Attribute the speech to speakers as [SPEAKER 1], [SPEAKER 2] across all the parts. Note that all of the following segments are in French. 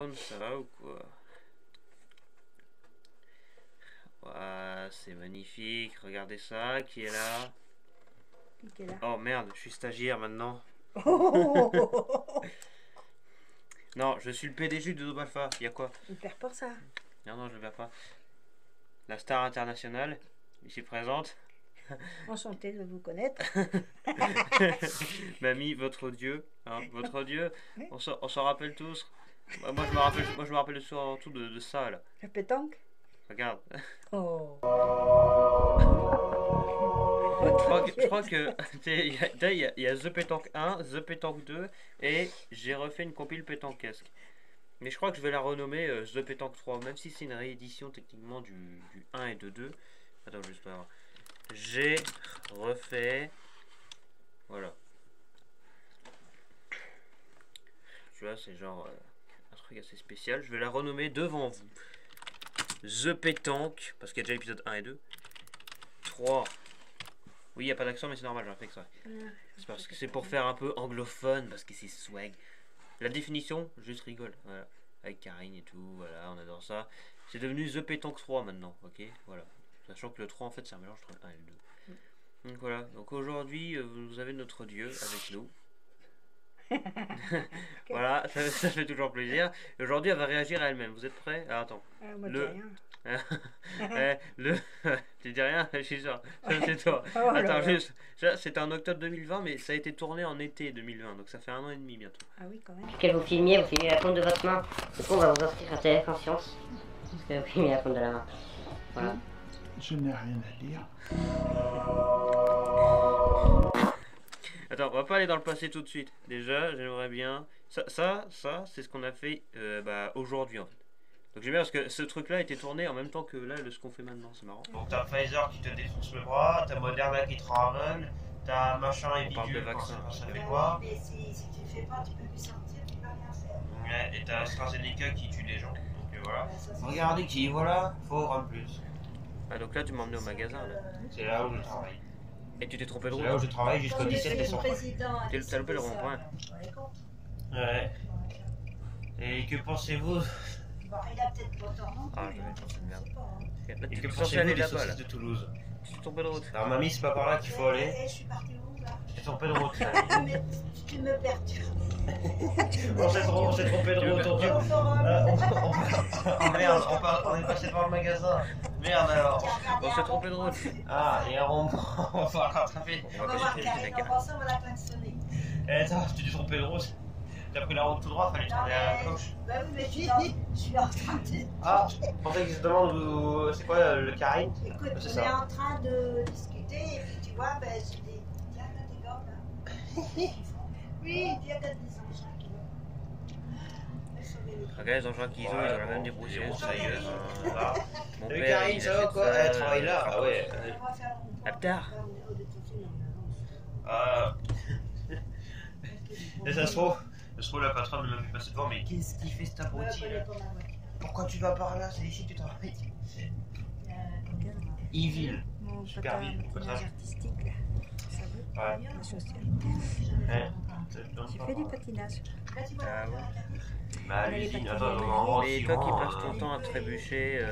[SPEAKER 1] comme ça ou quoi? Ouais, c'est magnifique. Regardez ça, qui est là?
[SPEAKER 2] Qui est là?
[SPEAKER 1] Oh merde, je suis stagiaire maintenant.
[SPEAKER 2] Oh,
[SPEAKER 1] Non, je suis le PDG de Double Alpha. Y a quoi?
[SPEAKER 2] il perd pas ça.
[SPEAKER 1] Non, je ne vais pas. La star internationale, ici présente.
[SPEAKER 2] Enchanté de vous connaître.
[SPEAKER 1] Mamie, votre dieu. Hein, votre dieu.
[SPEAKER 2] Oui.
[SPEAKER 1] On s'en rappelle tous. Moi, je me rappelle surtout de ça, là.
[SPEAKER 2] La pétanque.
[SPEAKER 1] Regarde.
[SPEAKER 2] Oh.
[SPEAKER 1] Je crois que il y a The Pétanque 1, The Pétanque 2 et j'ai refait une compile pétanquesque. Mais je crois que je vais la renommer The Pétanque 3, même si c'est une réédition techniquement du 1 et de 2. Attends, juste pas. J'ai refait. Voilà. Tu vois, c'est genre un truc assez spécial. Je vais la renommer devant vous. The Pétanque, parce qu'il y a déjà l'épisode 1 et 2. 3. Oui, il n'y a pas d'accent, mais c'est normal, j'en fais que ça. C'est parce que c'est pour faire un peu anglophone, parce que c'est swag. La définition, juste rigole. Voilà. Avec Karine et tout, voilà, on adore ça. C'est devenu The Pétanque 3 maintenant, ok? Voilà. Sachant que le 3, en fait, c'est un mélange entre le 1 et le 2. Donc voilà. Donc aujourd'hui, vous avez notre dieu avec nous. Voilà, ça fait toujours plaisir. Et aujourd'hui, elle va réagir à elle-même. Vous êtes prêts? Alors attends.
[SPEAKER 2] Moi,
[SPEAKER 1] Le-
[SPEAKER 2] rien.
[SPEAKER 1] Tu dis rien, je suis sûr. Ça, c'est toi.
[SPEAKER 2] Oh là
[SPEAKER 1] Attends,
[SPEAKER 2] là.
[SPEAKER 1] juste. Ça, c'était en octobre 2020, mais ça a été tourné en été 2020. Donc ça fait 1 an et demi bientôt.
[SPEAKER 2] Ah oui, quand même.
[SPEAKER 3] Que vous filmiez la pointe de votre main. Du coup, on va vous inscrire à TF Conscience. Parce que vous filmez la pointe de la main. Voilà.
[SPEAKER 4] Je n'ai rien à dire.
[SPEAKER 1] Attends, on va pas aller dans le passé tout de suite. Déjà, j'aimerais bien. Ça c'est ce qu'on a fait aujourd'hui en fait. Donc j'aime bien parce que ce truc-là a été tourné en même temps que là, ce qu'on fait maintenant, c'est marrant. Donc t'as Pfizer qui te défonce le bras, t'as Moderna qui te ravole, t'as machin et bidule, ça fait quoi?
[SPEAKER 5] Mais si tu le fais pas, tu peux plus sortir, tu peux rien faire.
[SPEAKER 1] Ouais, et t'as AstraZeneca qui tue des gens. Donc voilà.
[SPEAKER 5] Ouais, ça, c'est-
[SPEAKER 1] Regardez qui, voilà, faut en plus. Ah donc là tu m'as emmené au magasin là. C'est là où je travaille. Et tu t'es trompé de route.
[SPEAKER 6] C'est là où je travaille jusqu'au
[SPEAKER 5] Quand
[SPEAKER 6] 17
[SPEAKER 5] le
[SPEAKER 6] décembre.
[SPEAKER 5] président a
[SPEAKER 1] T'as loupé le
[SPEAKER 5] décidé ça,
[SPEAKER 1] rond-point.
[SPEAKER 5] vous vous rendez compte?
[SPEAKER 1] Ouais. Et que pensez-vous?
[SPEAKER 5] Bon, il a peut-être pas tort non plus.
[SPEAKER 1] Ah, je vais penser de
[SPEAKER 5] Je
[SPEAKER 1] merde.
[SPEAKER 5] sais pas, hein.
[SPEAKER 1] Là,
[SPEAKER 6] Et
[SPEAKER 1] tu
[SPEAKER 6] que
[SPEAKER 1] es censé
[SPEAKER 6] pensez-vous
[SPEAKER 1] aller
[SPEAKER 6] des
[SPEAKER 1] là-bas là.
[SPEAKER 6] saucisses de Toulouse?
[SPEAKER 1] Tu t'es trompé de route.
[SPEAKER 6] Alors mamie, c'est pas par là qu'il faut aller.
[SPEAKER 5] Je suis partie où là?
[SPEAKER 6] Tu t'es trompé de route.
[SPEAKER 5] Ah, mais tu me perturbes.
[SPEAKER 6] On s'est trompé de route.
[SPEAKER 5] Au forum.
[SPEAKER 6] Oh merde, on est passé devant le magasin. Merde alors.
[SPEAKER 1] On s'est trompé de route.
[SPEAKER 6] Ah, et on va rattraper.
[SPEAKER 5] On va voir Karine, en pensant, on va la klaxonner.
[SPEAKER 6] Eh, attends, tu t'es trompé de route. T'as pris la route tout droit, fallait
[SPEAKER 5] Non,
[SPEAKER 6] tourner à
[SPEAKER 5] mais-
[SPEAKER 6] gauche.
[SPEAKER 5] Bah oui, mais je suis en train de...
[SPEAKER 6] Ah, je pensais qu'ils se demandent où. C'est quoi le Karine?
[SPEAKER 5] Écoute,
[SPEAKER 6] C'est
[SPEAKER 5] on
[SPEAKER 6] ça.
[SPEAKER 5] est en train de discuter et puis tu vois, ben, j'ai des... Tiens, là, des gars, là. Oui, il y a peut-être des engins qui vont...
[SPEAKER 1] Regarde les engins qu'ils ont, ils ont la même débrouillée.
[SPEAKER 6] Ça y est,
[SPEAKER 1] Voilà. Mon
[SPEAKER 6] Salut
[SPEAKER 1] père,
[SPEAKER 6] Karine,
[SPEAKER 1] il
[SPEAKER 6] ça
[SPEAKER 1] a
[SPEAKER 6] va
[SPEAKER 1] fait
[SPEAKER 6] quoi? Elle travaille là? Ah ouais.
[SPEAKER 5] On va faire le rond-point.
[SPEAKER 1] Ah, tard.
[SPEAKER 5] Là, on est au-dessus, non, mais avance.
[SPEAKER 6] Et ça se trouve, la patronne ne m'a vu passer devant, mais qu'est-ce qu'il fait cet
[SPEAKER 5] Ouais, on
[SPEAKER 6] abruti
[SPEAKER 5] connaît
[SPEAKER 6] là?
[SPEAKER 5] pas ma voiture.
[SPEAKER 6] Pourquoi tu vas par là? C'est ici que tu travailles.
[SPEAKER 5] Quelqu'un.
[SPEAKER 6] Evil.
[SPEAKER 2] Mon
[SPEAKER 6] Super vite,
[SPEAKER 2] patinage
[SPEAKER 6] passage.
[SPEAKER 2] artistique, là. Ça veut
[SPEAKER 6] Ouais.
[SPEAKER 2] la chaussure.
[SPEAKER 6] Ouais.
[SPEAKER 2] J'ai fait du patinage.
[SPEAKER 5] Là, tu vois,
[SPEAKER 1] Ah ouais.
[SPEAKER 6] Bah,
[SPEAKER 2] On a les
[SPEAKER 6] l'usine,
[SPEAKER 2] patinets
[SPEAKER 6] attends,
[SPEAKER 2] à
[SPEAKER 6] en
[SPEAKER 1] Mais toi qui
[SPEAKER 6] tirant,
[SPEAKER 1] passes ton temps à trébucher,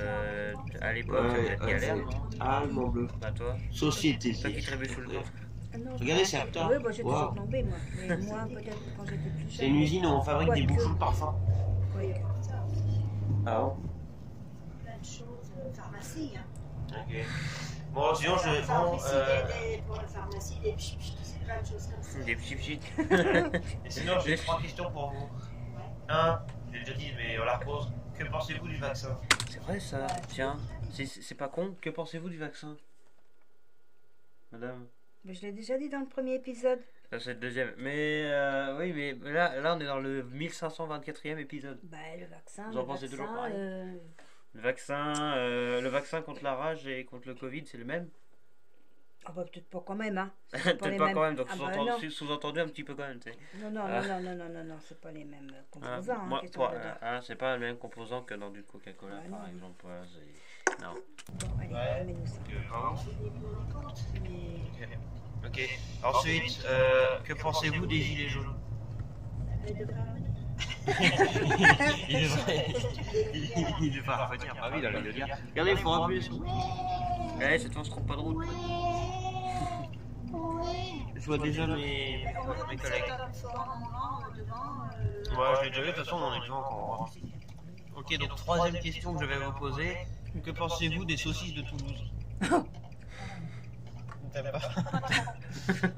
[SPEAKER 1] à l'époque, ça devait être
[SPEAKER 4] Ouais,
[SPEAKER 1] galère, non?
[SPEAKER 4] Allemand bleu.
[SPEAKER 1] Pas toi?
[SPEAKER 4] Société.
[SPEAKER 1] Toi qui trébuches tout le temps.
[SPEAKER 2] Ah non,
[SPEAKER 4] Regardez, c'est un tas.
[SPEAKER 2] Oui, moi j'ai toujours
[SPEAKER 4] Wow.
[SPEAKER 2] tombé, moi. Mais moi, peut-être quand j'étais plus jeune.
[SPEAKER 6] C'est une usine où on fabrique des bouchons de parfum.
[SPEAKER 2] Quoique.
[SPEAKER 6] Ah bon?
[SPEAKER 5] plein de choses, pharmacie, hein.
[SPEAKER 6] Ok. Bon, sinon, je
[SPEAKER 5] Enfin,
[SPEAKER 6] bon,
[SPEAKER 5] ici, pour la pharmacie, des pchit, c'est plein de choses comme ça.
[SPEAKER 1] Des petits petits.
[SPEAKER 6] Et sinon, j'ai 3 questions pour vous. 1, j'ai déjà dit, mais on la repose. Que pensez-vous du vaccin?
[SPEAKER 1] C'est vrai ça, tiens. C'est pas con. Que pensez-vous du vaccin? Madame?
[SPEAKER 2] Mais je l'ai déjà dit dans le premier épisode.
[SPEAKER 1] Ça c'est le deuxième. Mais oui, mais là on est dans le 1524e épisode.
[SPEAKER 2] Bah, le vaccin.
[SPEAKER 1] Vous en
[SPEAKER 2] le
[SPEAKER 1] pensez toujours
[SPEAKER 2] vaccin,
[SPEAKER 1] pareil? Le vaccin contre la rage et contre le Covid, c'est le même?
[SPEAKER 2] Ah bah peut-être pas quand même, hein. C'est
[SPEAKER 1] Peut-être
[SPEAKER 2] les
[SPEAKER 1] pas
[SPEAKER 2] mêmes.
[SPEAKER 1] quand même, donc
[SPEAKER 2] Ah bah
[SPEAKER 1] sous-entendu un petit peu quand même, tu sais.
[SPEAKER 2] non. Non,
[SPEAKER 1] Ah.
[SPEAKER 2] non, c'est pas les mêmes
[SPEAKER 1] Ah,
[SPEAKER 2] composants hein,
[SPEAKER 1] moi,
[SPEAKER 2] qui sont
[SPEAKER 1] toi,
[SPEAKER 2] dedans.
[SPEAKER 1] c'est pas le même composant que dans du Coca-Cola
[SPEAKER 2] Ah,
[SPEAKER 1] par
[SPEAKER 2] non.
[SPEAKER 1] exemple. Voilà, non.
[SPEAKER 2] Bon, allez,
[SPEAKER 6] Ouais.
[SPEAKER 2] remets-nous ça.
[SPEAKER 6] Vraiment?
[SPEAKER 5] J'ai des pour les comptes, mais
[SPEAKER 6] Ok. Ensuite, que pensez-vous des gilets jaunes?
[SPEAKER 5] elle devrait revenir.
[SPEAKER 6] Il devrait revenir. Bah oui, il a le dire. Regardez, il faut en plus.
[SPEAKER 1] Ouais, cette fois, on se trompe pas de route.
[SPEAKER 6] Je vois déjà mes collègues. Ouais, je l'ai déjà vu, de toute façon, on en est déjà encore. Ok, donc troisième question que je vais vous poser. Que pensez-vous des saucisses de Toulouse? T'aimes pas?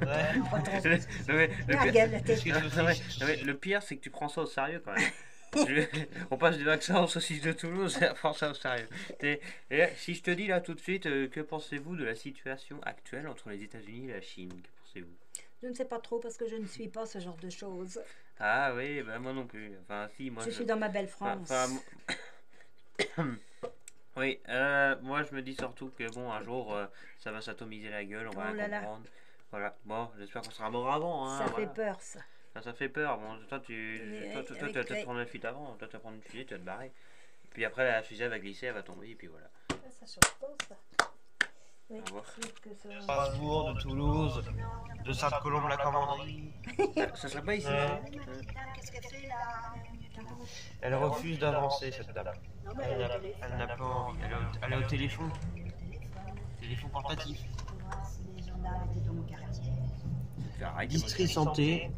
[SPEAKER 6] Ouais.
[SPEAKER 1] Non, mais
[SPEAKER 2] La gueule, la tête.
[SPEAKER 1] le pire, c'est que tu prends ça au sérieux quand même. On passe du vaccin aux saucisses de Toulouse, et prends ça au sérieux. Et si je te dis là tout de suite, que pensez-vous de la situation actuelle entre les États-Unis et la Chine? Que pensez-vous?
[SPEAKER 2] Je ne sais pas trop parce que je ne suis pas ce genre de choses.
[SPEAKER 1] Ah oui, bah moi non plus. Enfin, si, moi
[SPEAKER 2] Je suis dans ma belle France.
[SPEAKER 1] Oui, moi je me dis surtout que bon, un jour ça va s'atomiser la gueule, on va
[SPEAKER 2] Oh là là.
[SPEAKER 1] comprendre. Voilà, bon, j'espère qu'on sera mort avant. Hein,
[SPEAKER 2] Ça
[SPEAKER 1] voilà.
[SPEAKER 2] fait peur, ça.
[SPEAKER 1] Ça fait peur. Bon, toi,
[SPEAKER 2] Mais
[SPEAKER 1] toi,
[SPEAKER 2] avec
[SPEAKER 1] tu vas te
[SPEAKER 2] les-
[SPEAKER 1] prendre une fuite avant. Toi, tu vas prendre une fusée, tu vas te barrer. Puis après, la fusée va glisser, elle va tomber, et puis voilà.
[SPEAKER 2] Ça change pas, ça. Oui,
[SPEAKER 1] Au revoir.
[SPEAKER 2] sauf que ça...
[SPEAKER 6] Strasbourg, de Toulouse, de Sainte-Colombe-la-Commanderie.
[SPEAKER 1] Ça serait pas ici.
[SPEAKER 5] Qu'est-ce qu'elle fait là?
[SPEAKER 6] Elle refuse d'avancer, cette dame.
[SPEAKER 5] Non, mais
[SPEAKER 6] Elle n'a pas envie. Elle est au téléphone. Téléphone portatif.
[SPEAKER 5] Si les gendarmes étaient dans mon quartier.
[SPEAKER 1] Arrête,
[SPEAKER 6] District santé.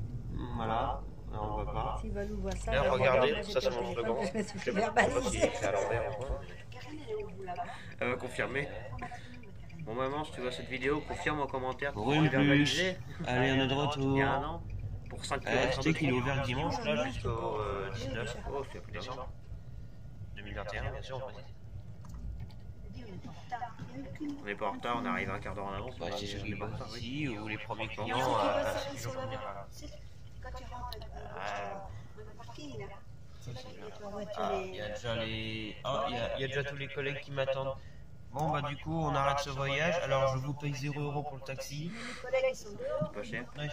[SPEAKER 6] Voilà. Non, on voit pas.
[SPEAKER 2] Si Valou voit ça...
[SPEAKER 6] D'ailleurs,
[SPEAKER 2] ben,
[SPEAKER 6] regardez,
[SPEAKER 2] moi,
[SPEAKER 6] ça
[SPEAKER 2] j'étais
[SPEAKER 6] c'est
[SPEAKER 2] au
[SPEAKER 6] mon
[SPEAKER 2] téléphone,
[SPEAKER 6] slogan.
[SPEAKER 2] je me suis
[SPEAKER 6] Je sais
[SPEAKER 2] fait
[SPEAKER 6] pas si
[SPEAKER 2] verbaliser.
[SPEAKER 6] c'est écrit à l'envers ou quoi.
[SPEAKER 5] Karine, elle est au bout là-bas.
[SPEAKER 1] Elle va confirmer. Bon, maman, si tu vois cette vidéo, confirme en commentaire. que
[SPEAKER 6] Rue
[SPEAKER 1] tu l'as verbalisé.
[SPEAKER 6] Allez, on est de retour.
[SPEAKER 1] Il y a un an. Pour 5
[SPEAKER 6] Tu sais qu'il est ouvert le dimanche, là, jusqu'au 19
[SPEAKER 1] Oh, c'est plus décembre.
[SPEAKER 6] 2021, bien sûr, on précise.
[SPEAKER 1] On n'est pas en retard, on arrive un quart d'heure en avance.
[SPEAKER 6] Bah, c'est sûr qu'il
[SPEAKER 1] pas en
[SPEAKER 6] va
[SPEAKER 1] retard, oui.
[SPEAKER 6] ici, ou les premiers
[SPEAKER 5] Il y
[SPEAKER 6] clients,
[SPEAKER 5] a
[SPEAKER 6] ils vont venir là.
[SPEAKER 5] quand tu rentres dans le parking là. C'est là qu'il y a ta voiture
[SPEAKER 6] Ah,
[SPEAKER 5] et-
[SPEAKER 6] il y a déjà les... Ah, il y a déjà tous les collègues qui m'attendent. Bon, bah du coup, on arrête ce voyage. Alors, je vous paye 0 € pour le taxi.
[SPEAKER 5] Les collègues ils sont dehors.
[SPEAKER 1] C'est pas cher.
[SPEAKER 6] Non,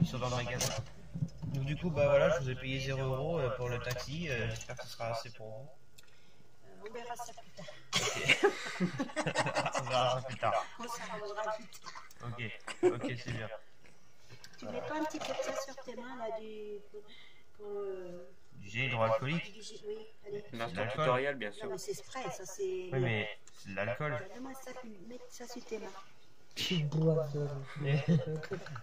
[SPEAKER 6] ils sont dans le magasin. Donc du coup, bah voilà, je vous ai payé 0 € pour le taxi. J'espère que ce sera assez pour vous.
[SPEAKER 5] On verra ça plus tard.
[SPEAKER 6] On verra ça plus tard.
[SPEAKER 5] On s'arrangera vite.
[SPEAKER 6] Ok, c'est bien.
[SPEAKER 5] Tu mets pas un petit peu de ça sur tes mains là pour
[SPEAKER 6] Du gel hydroalcoolique?
[SPEAKER 5] oui, allez.
[SPEAKER 1] L'instant
[SPEAKER 6] L'alcool.
[SPEAKER 1] tutoriel, bien sûr.
[SPEAKER 5] Non mais c'est spray, ça c'est.
[SPEAKER 6] Oui, mais c'est de l'alcool.
[SPEAKER 5] Donne-moi ça, mets ça sur tes mains.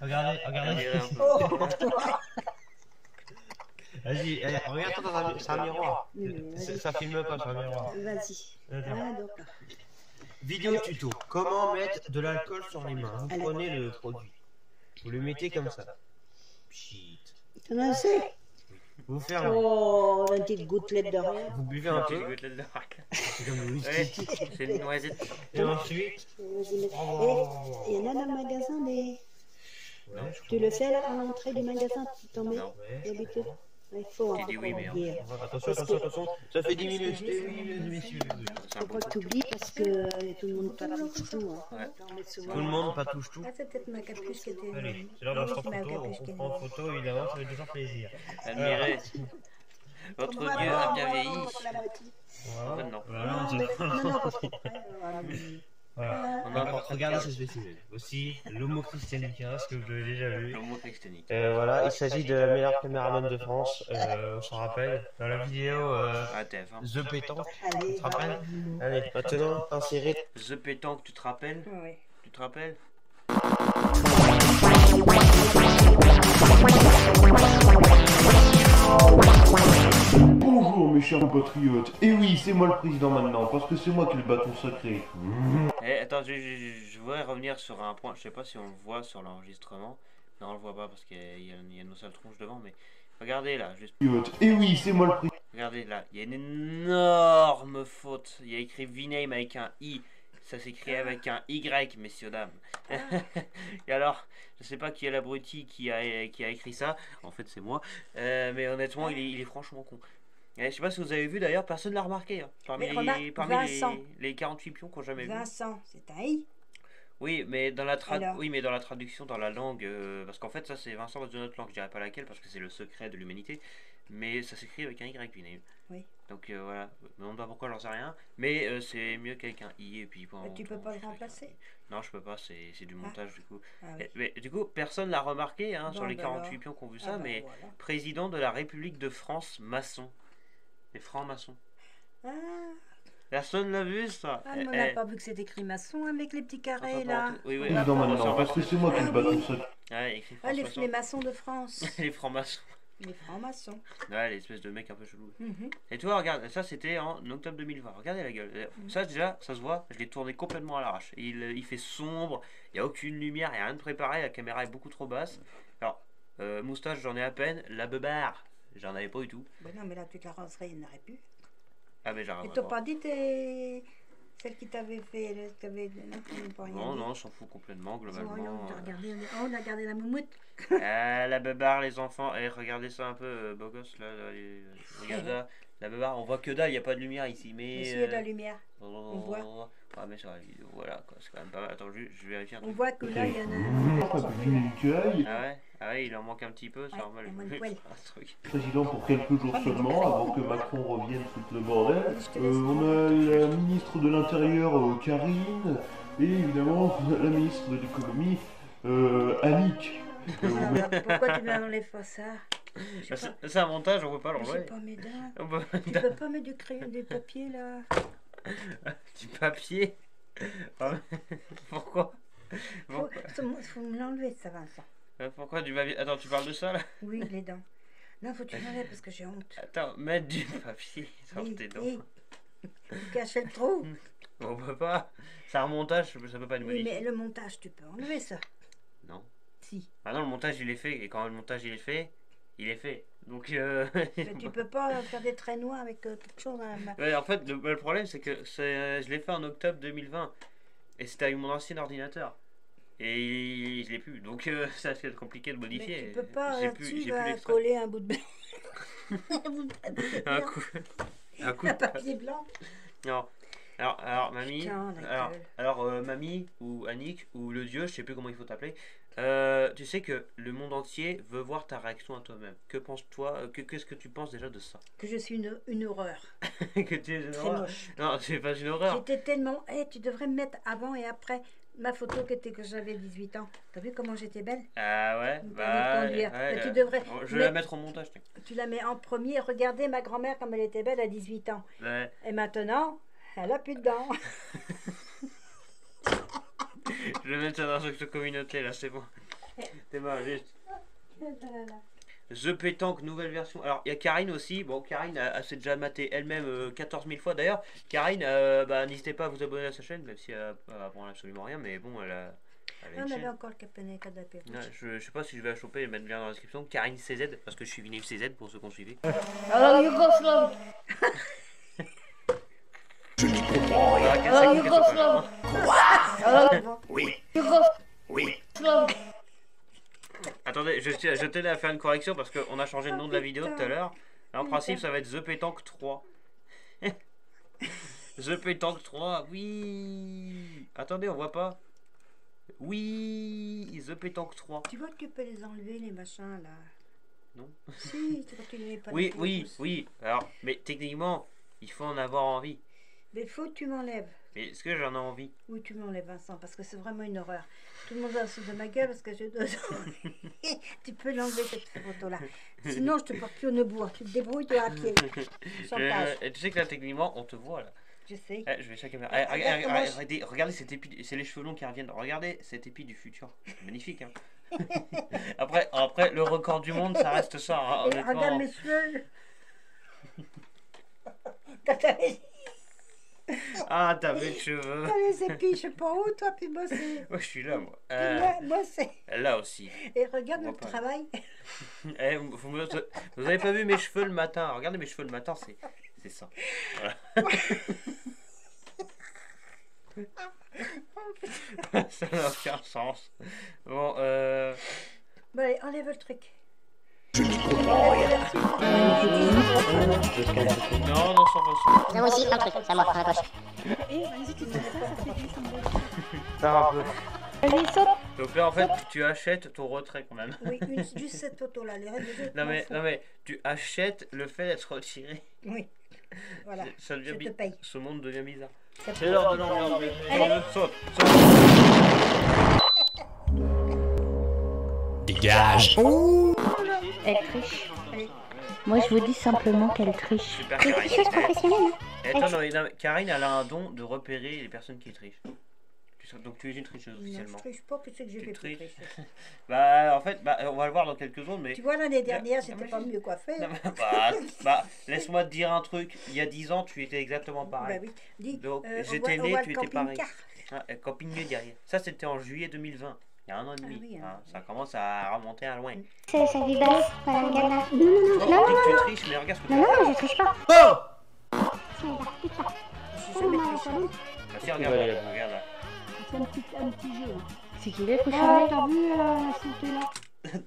[SPEAKER 6] Regardez, regardez.
[SPEAKER 1] Un peu.
[SPEAKER 5] Oh,
[SPEAKER 6] Vas-y, regarde-toi c'est un miroir. Ça filme pas sur un miroir.
[SPEAKER 5] Vas-y. Ah, donc là.
[SPEAKER 6] Vidéo tuto. Comment mettre de l'alcool sur les mains? Vous prenez le produit. Vous le mettez comme ça. Pchit.
[SPEAKER 5] T'en as assez?
[SPEAKER 6] Vous fermez.
[SPEAKER 5] Oh, une petite gouttelette de rien.
[SPEAKER 6] Vous buvez un
[SPEAKER 1] Petite
[SPEAKER 6] peu.
[SPEAKER 1] gouttelette de racle.
[SPEAKER 6] C'est comme le
[SPEAKER 1] Ouais,
[SPEAKER 6] whisky.
[SPEAKER 1] c'est une noisette.
[SPEAKER 6] Et ensuite.
[SPEAKER 5] Vas-y, il y en a dans le magasin des.
[SPEAKER 6] Non,
[SPEAKER 5] Tu le fais là à l'entrée du magasin, tu t'en mets
[SPEAKER 1] Non.
[SPEAKER 5] d'habitude. Il faut
[SPEAKER 1] Tu dis oui, mais
[SPEAKER 5] dire.
[SPEAKER 6] Attention, attention, attention. Ça fait 10 minutes. Eh oui, messieurs.
[SPEAKER 1] C'est un
[SPEAKER 5] Faut
[SPEAKER 1] bon
[SPEAKER 5] pas que tu oublies parce que tout le monde pas touche tout. Hein.
[SPEAKER 1] Ouais.
[SPEAKER 5] On met souvent-
[SPEAKER 6] Tout le monde, pas touche tout.
[SPEAKER 2] Ah, c'est peut-être ma capuche qui était...
[SPEAKER 6] Allez, c'est l'heure de
[SPEAKER 2] Oui,
[SPEAKER 6] la
[SPEAKER 2] c'est ma
[SPEAKER 6] photo.
[SPEAKER 2] capuche qui
[SPEAKER 6] On prend en photo, évidemment, ça fait toujours plaisir.
[SPEAKER 1] Admirez. Votre
[SPEAKER 5] Bravo,
[SPEAKER 1] Dieu a bien
[SPEAKER 5] bravo,
[SPEAKER 1] vieilli.
[SPEAKER 5] pour la moitié.
[SPEAKER 1] En fait, non.
[SPEAKER 6] Voilà,
[SPEAKER 5] Non,
[SPEAKER 6] on
[SPEAKER 5] mais-
[SPEAKER 6] se-
[SPEAKER 5] non, non, parce que-
[SPEAKER 6] Voilà.
[SPEAKER 1] On a encore
[SPEAKER 6] Regardez ce spécimen. Aussi, l'homo christianica, ce que vous avez déjà vu.
[SPEAKER 1] le mot christianique.
[SPEAKER 6] Voilà, il s'agit de la meilleure caméraman de France, on s'en rappelle. Dans la vidéo
[SPEAKER 1] Ah, TF1.
[SPEAKER 6] The Pétanque,
[SPEAKER 5] Allez,
[SPEAKER 6] tu te rappelles?
[SPEAKER 5] bravo.
[SPEAKER 6] Allez, maintenant, insérer.
[SPEAKER 1] The Pétanque, tu te rappelles?
[SPEAKER 2] Oui.
[SPEAKER 1] Tu te rappelles?
[SPEAKER 7] Bonjour mes chers compatriotes, et oui c'est moi le président maintenant, parce que c'est moi qui ai le bâton sacré.
[SPEAKER 1] Eh, attends, je voudrais revenir sur un point. Je sais pas si on le voit sur l'enregistrement. Non, on le voit pas parce qu'il y a nos sales tronches devant, mais regardez là, juste.
[SPEAKER 7] Et oui c'est moi le président.
[SPEAKER 1] Regardez là, il y a une énorme faute. Il y a écrit V-Name avec un I. Ça s'écrit avec un Y, messieurs, dames. Et alors, je sais pas qui est l'abruti qui a écrit ça. En fait, c'est moi. Mais honnêtement, il est franchement con. Et je sais pas si vous avez vu d'ailleurs, personne l'a remarqué. Hein. Parmi,
[SPEAKER 2] Mais remarque, Vincent.
[SPEAKER 1] les 48 pions qu'on jamais vu.
[SPEAKER 2] Vincent, c'est un I.
[SPEAKER 1] Oui, mais dans la
[SPEAKER 2] Alors.
[SPEAKER 1] oui, mais dans la traduction, dans la langue, parce qu'en fait, ça c'est Vincent dans une autre langue. Je dirais pas laquelle parce que c'est le secret de l'humanité. mais ça s'écrit avec un Y, Viname.
[SPEAKER 2] Oui.
[SPEAKER 1] Donc voilà, je me demande pas pourquoi, j'en sais rien. Mais c'est mieux qu'avec un I et puis pendant
[SPEAKER 2] Tu peux
[SPEAKER 1] longtemps,
[SPEAKER 2] pas
[SPEAKER 1] je
[SPEAKER 2] le
[SPEAKER 1] fais avec un
[SPEAKER 2] remplacer?
[SPEAKER 1] I. Non, je peux pas, c'est du montage du coup.
[SPEAKER 2] Ah oui.
[SPEAKER 1] Mais du coup, personne l'a remarqué hein, sur
[SPEAKER 2] Bon,
[SPEAKER 1] les
[SPEAKER 2] bah
[SPEAKER 1] 48
[SPEAKER 2] alors.
[SPEAKER 1] pions qui ont vu
[SPEAKER 2] Ah
[SPEAKER 1] ça,
[SPEAKER 2] bah
[SPEAKER 1] mais
[SPEAKER 2] voilà.
[SPEAKER 1] président de la République de France, maçon. Les francs-maçons.
[SPEAKER 2] Ah,
[SPEAKER 1] Personne l'a vu ça.
[SPEAKER 2] on n'a pas vu que c'est écrit maçon avec les petits carrés là.
[SPEAKER 1] Oui, oui,
[SPEAKER 7] Président maintenant, parce que c'est moi qui le bâton secret.
[SPEAKER 1] Ouais, écrit
[SPEAKER 2] Ah, les
[SPEAKER 1] France-maçon.
[SPEAKER 2] maçons de France.
[SPEAKER 1] Les francs-maçons.
[SPEAKER 2] Les francs-maçons.
[SPEAKER 1] Ouais, l'espèce de mec un peu chelou.
[SPEAKER 2] Mhm.
[SPEAKER 1] Et toi, regarde, ça c'était en octobre 2020. Regardez la gueule. Ça déjà, ça se voit, je l'ai tourné complètement à l'arrache. Il fait sombre, il n'y a aucune lumière, il n'y a rien de préparé, la caméra est beaucoup trop basse. Alors, moustache, j'en ai à peine. La beubare, j'en avais pas du tout.
[SPEAKER 2] Bon, non, mais là, tu carrosserais, il n'aurait plus.
[SPEAKER 1] Ah, mais
[SPEAKER 2] Ils
[SPEAKER 1] j'arrive
[SPEAKER 2] t'ont pas dit celle qui t'avait fait. Non, ils n'ont pas rien
[SPEAKER 1] Non,
[SPEAKER 2] dit.
[SPEAKER 1] non, on s'en fout complètement,
[SPEAKER 2] Oh,
[SPEAKER 1] globalement.
[SPEAKER 2] on a regardé la moumoute.
[SPEAKER 1] Ah, la beubare, les enfants. Eh, regardez ça un peu, beau gosse, là. Regarde là. La beubare, on voit que dalle, il n'y a pas de lumière ici. Mais.
[SPEAKER 2] Ici, il y a de la lumière.
[SPEAKER 1] On
[SPEAKER 2] voit.
[SPEAKER 1] Ah, mais sur la vidéo, voilà, quoi. C'est quand même pas mal. Attends, je vérifie un
[SPEAKER 2] On
[SPEAKER 1] truc.
[SPEAKER 2] voit que là, il y en a.
[SPEAKER 7] Ça peut finir une cueille.
[SPEAKER 1] Ah ouais, il en manque un petit peu, c'est
[SPEAKER 2] Ouais,
[SPEAKER 1] normal.
[SPEAKER 2] il manque de poils.
[SPEAKER 1] Un truc.
[SPEAKER 7] Président pour quelques jours seulement, avant que Macron revienne foutre le bordel.
[SPEAKER 2] Je te laisse.
[SPEAKER 7] On a la ministre de l'Intérieur, Karine, et évidemment la ministre de l'Économie, Annick.
[SPEAKER 2] Pourquoi tu m'enlèves pas ça? Je sais pas.
[SPEAKER 1] C'est un montage, on peut pas
[SPEAKER 2] J'ai
[SPEAKER 1] l'enlever.
[SPEAKER 2] pas mes dents.
[SPEAKER 1] On peut-
[SPEAKER 2] Tu peux pas mettre du crayon, du papier là?
[SPEAKER 1] Du papier. Ah, Pourquoi
[SPEAKER 2] Faut me l'enlever, ça, Vincent.
[SPEAKER 1] Pourquoi du papier? Attends, tu parles de ça là?
[SPEAKER 2] Oui, les dents. Non, faut que tu l'enlèves parce que j'ai honte.
[SPEAKER 1] Attends, mettre du papier sur
[SPEAKER 2] Oui,
[SPEAKER 1] tes dents.
[SPEAKER 2] oui. Cacher le trou.
[SPEAKER 1] On peut pas. C'est un montage, ça peut pas nous
[SPEAKER 2] Oui,
[SPEAKER 1] modifier.
[SPEAKER 2] mais le montage, tu peux enlever ça.
[SPEAKER 1] Non.
[SPEAKER 2] Si.
[SPEAKER 1] Ah non, le montage il est fait, et quand le montage il est fait, il est fait. Donc
[SPEAKER 2] Mais tu peux pas faire des traits noirs avec quelque chose à la main.
[SPEAKER 1] Ouais, en fait, le problème c'est que je l'ai fait en octobre 2020 et c'était avec mon ancien ordinateur et je l'ai plus, donc ça c'est compliqué de modifier.
[SPEAKER 2] Mais tu peux pas
[SPEAKER 1] J'ai plus
[SPEAKER 2] là-dessus
[SPEAKER 1] l'extrait.
[SPEAKER 2] coller un bout de blanc. Un bout de papier
[SPEAKER 1] un
[SPEAKER 2] blanc.
[SPEAKER 1] coup, un coup.
[SPEAKER 2] Un papier blanc.
[SPEAKER 1] Non. Alors mamie,
[SPEAKER 2] Putain, la gueule.
[SPEAKER 1] alors mamie ou Annick ou le dieu, je sais plus comment il faut t'appeler. Tu sais que le monde entier veut voir ta réaction à toi-même. Que penses-toi qu'est-ce que tu penses déjà de ça?
[SPEAKER 2] Que je suis une horreur.
[SPEAKER 1] Que tu es une
[SPEAKER 2] Très
[SPEAKER 1] horreur?
[SPEAKER 2] moche.
[SPEAKER 1] Non, c'est pas une horreur.
[SPEAKER 2] J'étais tellement. Tu devrais me mettre avant et après ma photo que j'avais 18 ans. T'as vu comment j'étais belle?
[SPEAKER 1] Ah ouais,
[SPEAKER 2] Mon
[SPEAKER 1] bah
[SPEAKER 2] permis de conduire. Mais tu devrais
[SPEAKER 1] je vais la
[SPEAKER 2] mettre-
[SPEAKER 1] mettre au montage. Tiens.
[SPEAKER 2] Tu la mets en premier. Regardez ma grand-mère comme elle était belle à 18 ans.
[SPEAKER 1] Ouais.
[SPEAKER 2] Et maintenant, elle a plus de dents.
[SPEAKER 1] Je vais mettre ça dans notre communauté là, c'est bon. C'est bon, juste. The Pétanque, nouvelle version. Alors, il y a Karine aussi. Bon, Karine, elle s'est déjà maté elle-même 14 000 fois. D'ailleurs, Karine, bah, n'hésitez pas à vous abonner à sa chaîne, même si elle apprend absolument rien. Mais bon, elle a une
[SPEAKER 2] On
[SPEAKER 1] chaîne.
[SPEAKER 2] avait encore le capenet cadapé.
[SPEAKER 1] Ouais, je sais pas si je vais la choper et mettre le lien dans la description. Karine CZ, parce que je suis Vinave CZ pour ceux qu'on suivait.
[SPEAKER 3] Alors, Yougoslav.
[SPEAKER 1] Voilà, qu'est-ce
[SPEAKER 3] Alors,
[SPEAKER 1] que c'est que ça,
[SPEAKER 3] Yougoslav. Alors, Yougoslav.
[SPEAKER 1] Attendez, je tenais à faire une correction parce qu'on a changé le nom de la vidéo tout à l'heure. Là, en principe, ça va être The Pétanque 3. The Pétanque 3, oui. Attendez, on voit pas. Oui, The Pétanque 3.
[SPEAKER 2] Tu vois que tu peux les enlever, les machins là.
[SPEAKER 1] Non.
[SPEAKER 2] Si, tu vois que tu les mets pas.
[SPEAKER 1] Oui,
[SPEAKER 2] dans ton
[SPEAKER 1] oui,
[SPEAKER 2] pouce.
[SPEAKER 1] oui. Alors, mais techniquement, il faut en avoir envie.
[SPEAKER 2] Mais faut que tu m'enlèves.
[SPEAKER 1] Mais est-ce que j'en ai envie?
[SPEAKER 2] Oui, tu m'enlèves, Vincent, parce que c'est vraiment une horreur. Tout le monde va se de ma gueule parce que j'ai 2 ans. Tu peux l'enlever cette photo-là. Sinon, je te porte plus au bois. Tu te débrouilles, toi à pied. Chantage.
[SPEAKER 1] Tu sais que là, techniquement, on te voit là.
[SPEAKER 2] Je sais.
[SPEAKER 1] Je vais chaque caméra.
[SPEAKER 2] Regarde comment
[SPEAKER 1] Regardez cette épi, c'est les cheveux longs qui reviennent. Regardez cette épi du futur. C'est magnifique. Hein. après, le record du monde, ça reste ça. Hein,
[SPEAKER 2] Et
[SPEAKER 1] honnêtement.
[SPEAKER 2] regarde mes cheveux. Quand t'avais
[SPEAKER 1] Ah, t'as vu les cheveux.
[SPEAKER 2] les épis, je sais pas où, toi, puis bosser.
[SPEAKER 1] Moi, je suis là, moi.
[SPEAKER 2] Moi, c'est.
[SPEAKER 1] Là aussi.
[SPEAKER 2] Et regarde
[SPEAKER 1] On
[SPEAKER 2] notre
[SPEAKER 1] voit pas.
[SPEAKER 2] travail.
[SPEAKER 1] Vous avez pas vu mes cheveux le matin. Regardez mes cheveux le matin, c'est ça. Voilà. Ça n'a aucun sens. Bon,
[SPEAKER 2] Bon, allez, enlève le truc.
[SPEAKER 1] non, non, sans façon.
[SPEAKER 3] C'est moi aussi, un truc, c'est moi, un coche.
[SPEAKER 2] Et vas-y, tu fais ça fait 10
[SPEAKER 1] Ça va un peu.
[SPEAKER 2] Vas-y, saute.
[SPEAKER 1] Donc là, en fait, tu achètes ton retrait quand même.
[SPEAKER 2] Oui, juste cette photo-là. Les règles de jeu,
[SPEAKER 1] Non
[SPEAKER 2] m'en
[SPEAKER 1] mais,
[SPEAKER 2] fous.
[SPEAKER 1] non mais, tu achètes le fait d'être retiré.
[SPEAKER 2] Oui. Voilà.
[SPEAKER 1] Ça devient
[SPEAKER 2] Je te paye.
[SPEAKER 1] Ce monde devient bizarre.
[SPEAKER 2] Ça
[SPEAKER 1] C'est l'heure de l'emmerder.
[SPEAKER 2] Allez.
[SPEAKER 1] Saute.
[SPEAKER 8] Dégage.
[SPEAKER 3] Elle triche.
[SPEAKER 2] Allez.
[SPEAKER 3] Moi, je vous dis simplement qu'elle triche.
[SPEAKER 1] Super Karine.
[SPEAKER 3] Chose professionnelle.
[SPEAKER 1] Attends, non, mais Karine, elle a un don de repérer les personnes qui trichent. Donc tu es une tricheuse
[SPEAKER 2] Non, je
[SPEAKER 1] officiellement.
[SPEAKER 2] triche pas, que c'est que j'ai
[SPEAKER 1] Tu
[SPEAKER 2] fait pour
[SPEAKER 1] triches.
[SPEAKER 2] tricher.
[SPEAKER 1] Bah en fait, on va le voir dans quelques secondes, mais...
[SPEAKER 2] Tu vois, l'année dernière,
[SPEAKER 1] Non,
[SPEAKER 2] j'étais
[SPEAKER 1] mais
[SPEAKER 2] pas mieux coiffée.
[SPEAKER 1] Non,
[SPEAKER 2] Hein.
[SPEAKER 1] mais laisse-moi te dire un truc. Il y a 10 ans, tu étais exactement pareil.
[SPEAKER 2] Bah oui. Dis,
[SPEAKER 1] Donc
[SPEAKER 2] on
[SPEAKER 1] j'étais
[SPEAKER 2] voit
[SPEAKER 1] né,
[SPEAKER 2] le
[SPEAKER 1] tu étais pareil.
[SPEAKER 2] camping-car.
[SPEAKER 1] Camping derrière. Ça, c'était en juillet 2020. Il y a un an et demi.
[SPEAKER 2] Ah oui, hein.
[SPEAKER 1] Ça commence à remonter à loin.
[SPEAKER 3] C'est sa vie basse, Madame Gana.
[SPEAKER 1] Oh, dis que tu triches, mais regarde ce que tu
[SPEAKER 3] Non,
[SPEAKER 1] fais.
[SPEAKER 3] non, je triche pas.
[SPEAKER 2] Je suis jamais trichée.
[SPEAKER 1] Bah, si, regarde là.
[SPEAKER 9] C'est un petit jeu.
[SPEAKER 3] C'est qu'il est couché.
[SPEAKER 9] Ah, t'as vu la sauter là?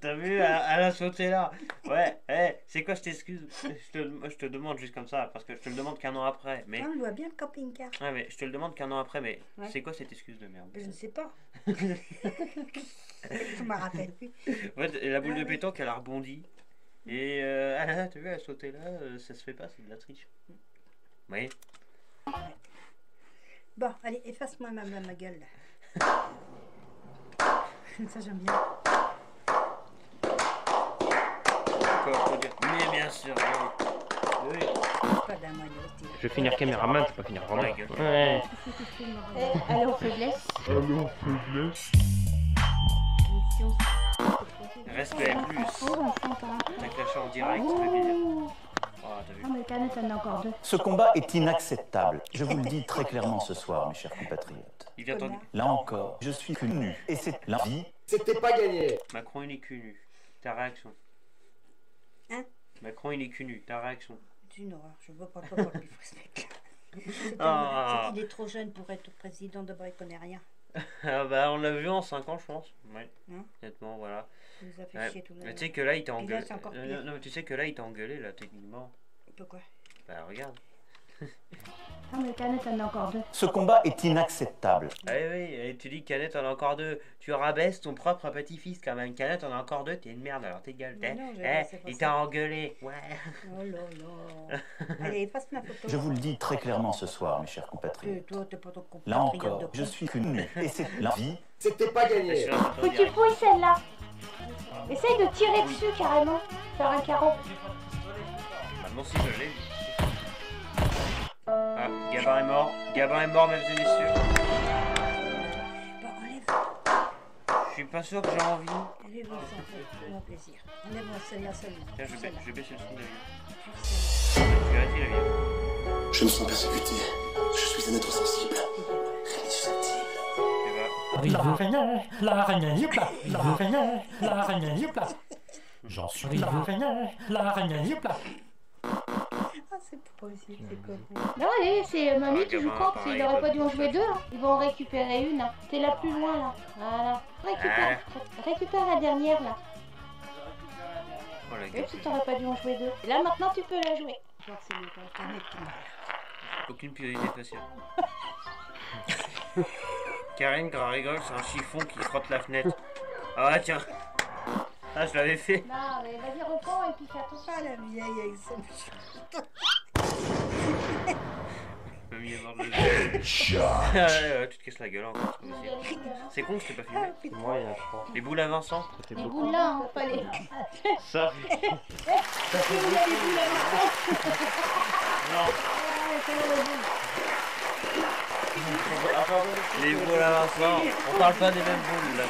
[SPEAKER 1] T'as vu, elle a sauté là. Ouais, c'est quoi, je t'excuse. Je te demande juste comme ça, parce que je te le demande qu'un an après. Mais...
[SPEAKER 2] Ah, on voit bien le camping-car.
[SPEAKER 1] Ouais, mais je te le demande qu'un an après, mais
[SPEAKER 2] Ouais.
[SPEAKER 1] c'est quoi cette excuse de merde?
[SPEAKER 2] Je ne sais pas. Je me rappelle plus.
[SPEAKER 1] En fait, la boule de pétanque, elle a rebondi. Et t'as vu, elle a sauté là, ça se fait pas, c'est de la triche. Oui.
[SPEAKER 2] Bon, allez, efface-moi ma gueule là. Ça, j'aime bien.
[SPEAKER 1] D'accord, faut dire. Mais bien sûr, oui.
[SPEAKER 2] Pas de la moitié.
[SPEAKER 6] Je vais finir caméraman, je peux pas finir vraiment.
[SPEAKER 1] Ouais, gueule.
[SPEAKER 6] Ouais.
[SPEAKER 3] Elle est en faiblesse.
[SPEAKER 7] Alors, faiblesse.
[SPEAKER 1] Respect plus. T'as clashé en direct, ça fait plaisir. Oh, t'as vu.
[SPEAKER 9] Ah, mais Canette, elle en a encore deux.
[SPEAKER 8] Ce combat est inacceptable. Je vous le dis très clairement ce soir, mes chers compatriotes.
[SPEAKER 1] Il vient t'en...
[SPEAKER 8] Là encore, je suis cul nu. Et c'est la vie.
[SPEAKER 6] C'était pas gagné.
[SPEAKER 1] Macron, il est cul nu. Ta réaction?
[SPEAKER 2] Hein?
[SPEAKER 1] Macron, il est cul nu. Ta réaction?
[SPEAKER 2] C'est une horreur. Je vois pas pourquoi il faut ce mec.
[SPEAKER 1] Ah.
[SPEAKER 2] Il est trop jeune pour être président, d'abord il connaît rien.
[SPEAKER 1] Ah bah, on l'a vu en 5 ans, je pense. Ouais.
[SPEAKER 2] Hein?
[SPEAKER 1] Honnêtement, voilà.
[SPEAKER 2] Il nous a fait
[SPEAKER 1] Ouais.
[SPEAKER 2] chier tout le
[SPEAKER 1] Mais tu sais que là, il t'a
[SPEAKER 2] Puis là,
[SPEAKER 1] engueulé.
[SPEAKER 2] c'est encore pire.
[SPEAKER 1] Non, mais tu sais que là, il t'a engueulé, là, techniquement.
[SPEAKER 2] Pourquoi?
[SPEAKER 1] Bah, regarde.
[SPEAKER 9] Ah, mais Canette, elle en a encore deux.
[SPEAKER 8] Ce combat est inacceptable.
[SPEAKER 1] Ah oui, et tu dis Canette en a encore deux. Tu rabaisses ton propre petit-fils quand même. Canette en a encore deux, t'es une merde alors t'es gueule.
[SPEAKER 2] Mais non, c'est pas
[SPEAKER 1] Il
[SPEAKER 2] ça.
[SPEAKER 1] t'a engueulé. Ouais.
[SPEAKER 2] Oh là là. Allez, efface ma photo.
[SPEAKER 8] Je vous le dis très clairement ce soir, mes chers compatriotes.
[SPEAKER 2] Toi, t'es pas ton
[SPEAKER 8] Là
[SPEAKER 2] compatriote
[SPEAKER 8] encore,
[SPEAKER 2] de
[SPEAKER 8] je
[SPEAKER 2] con.
[SPEAKER 8] suis cul nu. Et c'est la vie.
[SPEAKER 6] C'était pas gagné.
[SPEAKER 9] Faut que tu fouilles celle-là. Essaye de tirer dessus carrément. Faire un carreau.
[SPEAKER 1] Maintenant si je l'ai. Ah, Gabin est mort. Gabin est mort, mesdames et messieurs.
[SPEAKER 2] Bon, enlève.
[SPEAKER 1] Je suis pas sûr que j'ai envie.
[SPEAKER 2] Enlève-moi ça, fais-moi plaisir. Enlève-moi celle-là seulement.
[SPEAKER 1] Tiens, je
[SPEAKER 2] Celle-là.
[SPEAKER 1] vais baisser le son de la vie.
[SPEAKER 2] Juste celle-là.
[SPEAKER 1] Tu arrêtes la vie.
[SPEAKER 10] Je me sens persécuté. Je suis un être sensible. Rien n'est susceptible.
[SPEAKER 1] Et bah,
[SPEAKER 11] L'araignée, youpla, l'araignée, youpla. J'en suis l'araignée, youpla.
[SPEAKER 2] Ah, c'est pas possible, c'est con.
[SPEAKER 9] Non, allez, c'est Mamie qui joue
[SPEAKER 1] gamin,
[SPEAKER 9] contre.
[SPEAKER 1] pareil,
[SPEAKER 9] Il aurait pas dû en
[SPEAKER 1] pas
[SPEAKER 9] jouer deux. Hein. Ils vont en récupérer une. T'es la plus loin là. Voilà. Récupère la dernière là.
[SPEAKER 1] oh la
[SPEAKER 9] Et
[SPEAKER 1] gueule.
[SPEAKER 9] puis t'aurais pas dû en jouer deux. Et là maintenant tu peux la jouer.
[SPEAKER 2] Je crois que c'est le Canette qui m'a.
[SPEAKER 1] Aucune priorité faciale. Karine, quand elle rigole, c'est un chiffon qui frotte la fenêtre. Ah ouais, tiens. Ah, je l'avais fait.
[SPEAKER 9] Non, mais vas-y, reprends et puis fais attention.
[SPEAKER 2] Ah, la vieille avec son...
[SPEAKER 1] Mamie est morte de ouais, tu te casses la gueule encore, c'est pas possible. C'est con que je t'ai pas filmé.
[SPEAKER 6] Moi, il y en a trois.
[SPEAKER 1] Les boules à Vincent.
[SPEAKER 6] C'était
[SPEAKER 9] Les
[SPEAKER 6] beaucoup.
[SPEAKER 9] boules là, hein, pas les.
[SPEAKER 6] Ça,
[SPEAKER 1] Les boules à Vincent. On parle pas des mêmes boules là.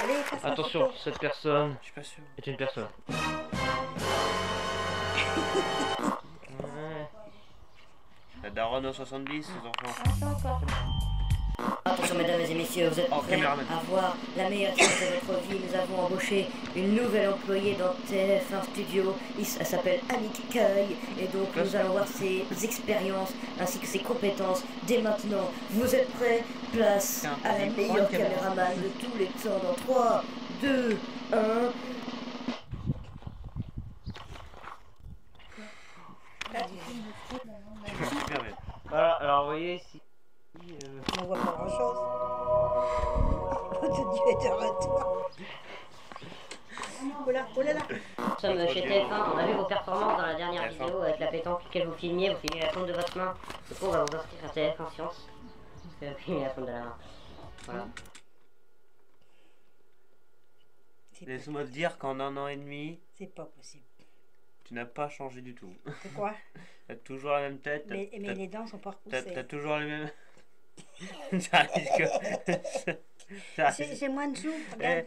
[SPEAKER 2] Allez, efface ma
[SPEAKER 6] attention,
[SPEAKER 2] photo.
[SPEAKER 6] cette personne
[SPEAKER 1] Je suis pas sûr.
[SPEAKER 6] est une personne.
[SPEAKER 1] La daronne au 70, ces enfants.
[SPEAKER 9] Attends encore.
[SPEAKER 3] Attention mesdames et messieurs, vous êtes
[SPEAKER 1] Oh,
[SPEAKER 3] prêts
[SPEAKER 1] caméraman.
[SPEAKER 3] à voir la meilleure chose de votre vie. Nous avons embauché une nouvelle employée dans TF1 Studio. Elle s'appelle Annick Caille. Et donc nous allons voir ses expériences ainsi que ses compétences dès maintenant. Vous êtes prêts? Place à la meilleure caméraman de tous les temps dans 3, 2, 1.
[SPEAKER 1] Super bien.
[SPEAKER 6] Voilà, alors vous voyez ici.
[SPEAKER 2] On voit pas grand-chose. Dieu est de retour. Oh là, oh là là.
[SPEAKER 3] Nous sommes chez TF1, on a vu vos performances dans la dernière vidéo avec la pétanque que vous filmiez la paume de votre main. Du coup, on va vous inscrire à TF1 Science. Parce que vous filmez la paume de la main. Voilà.
[SPEAKER 1] Laisse-moi te dire qu'en 1 an et demi,
[SPEAKER 2] c'est pas possible.
[SPEAKER 1] Tu n'as pas changé du tout.
[SPEAKER 2] Pourquoi?
[SPEAKER 1] T'as toujours la même tête.
[SPEAKER 2] Mais les dents sont pas repoussées.
[SPEAKER 1] T'as toujours les mêmes...
[SPEAKER 2] J'ai moins de joues.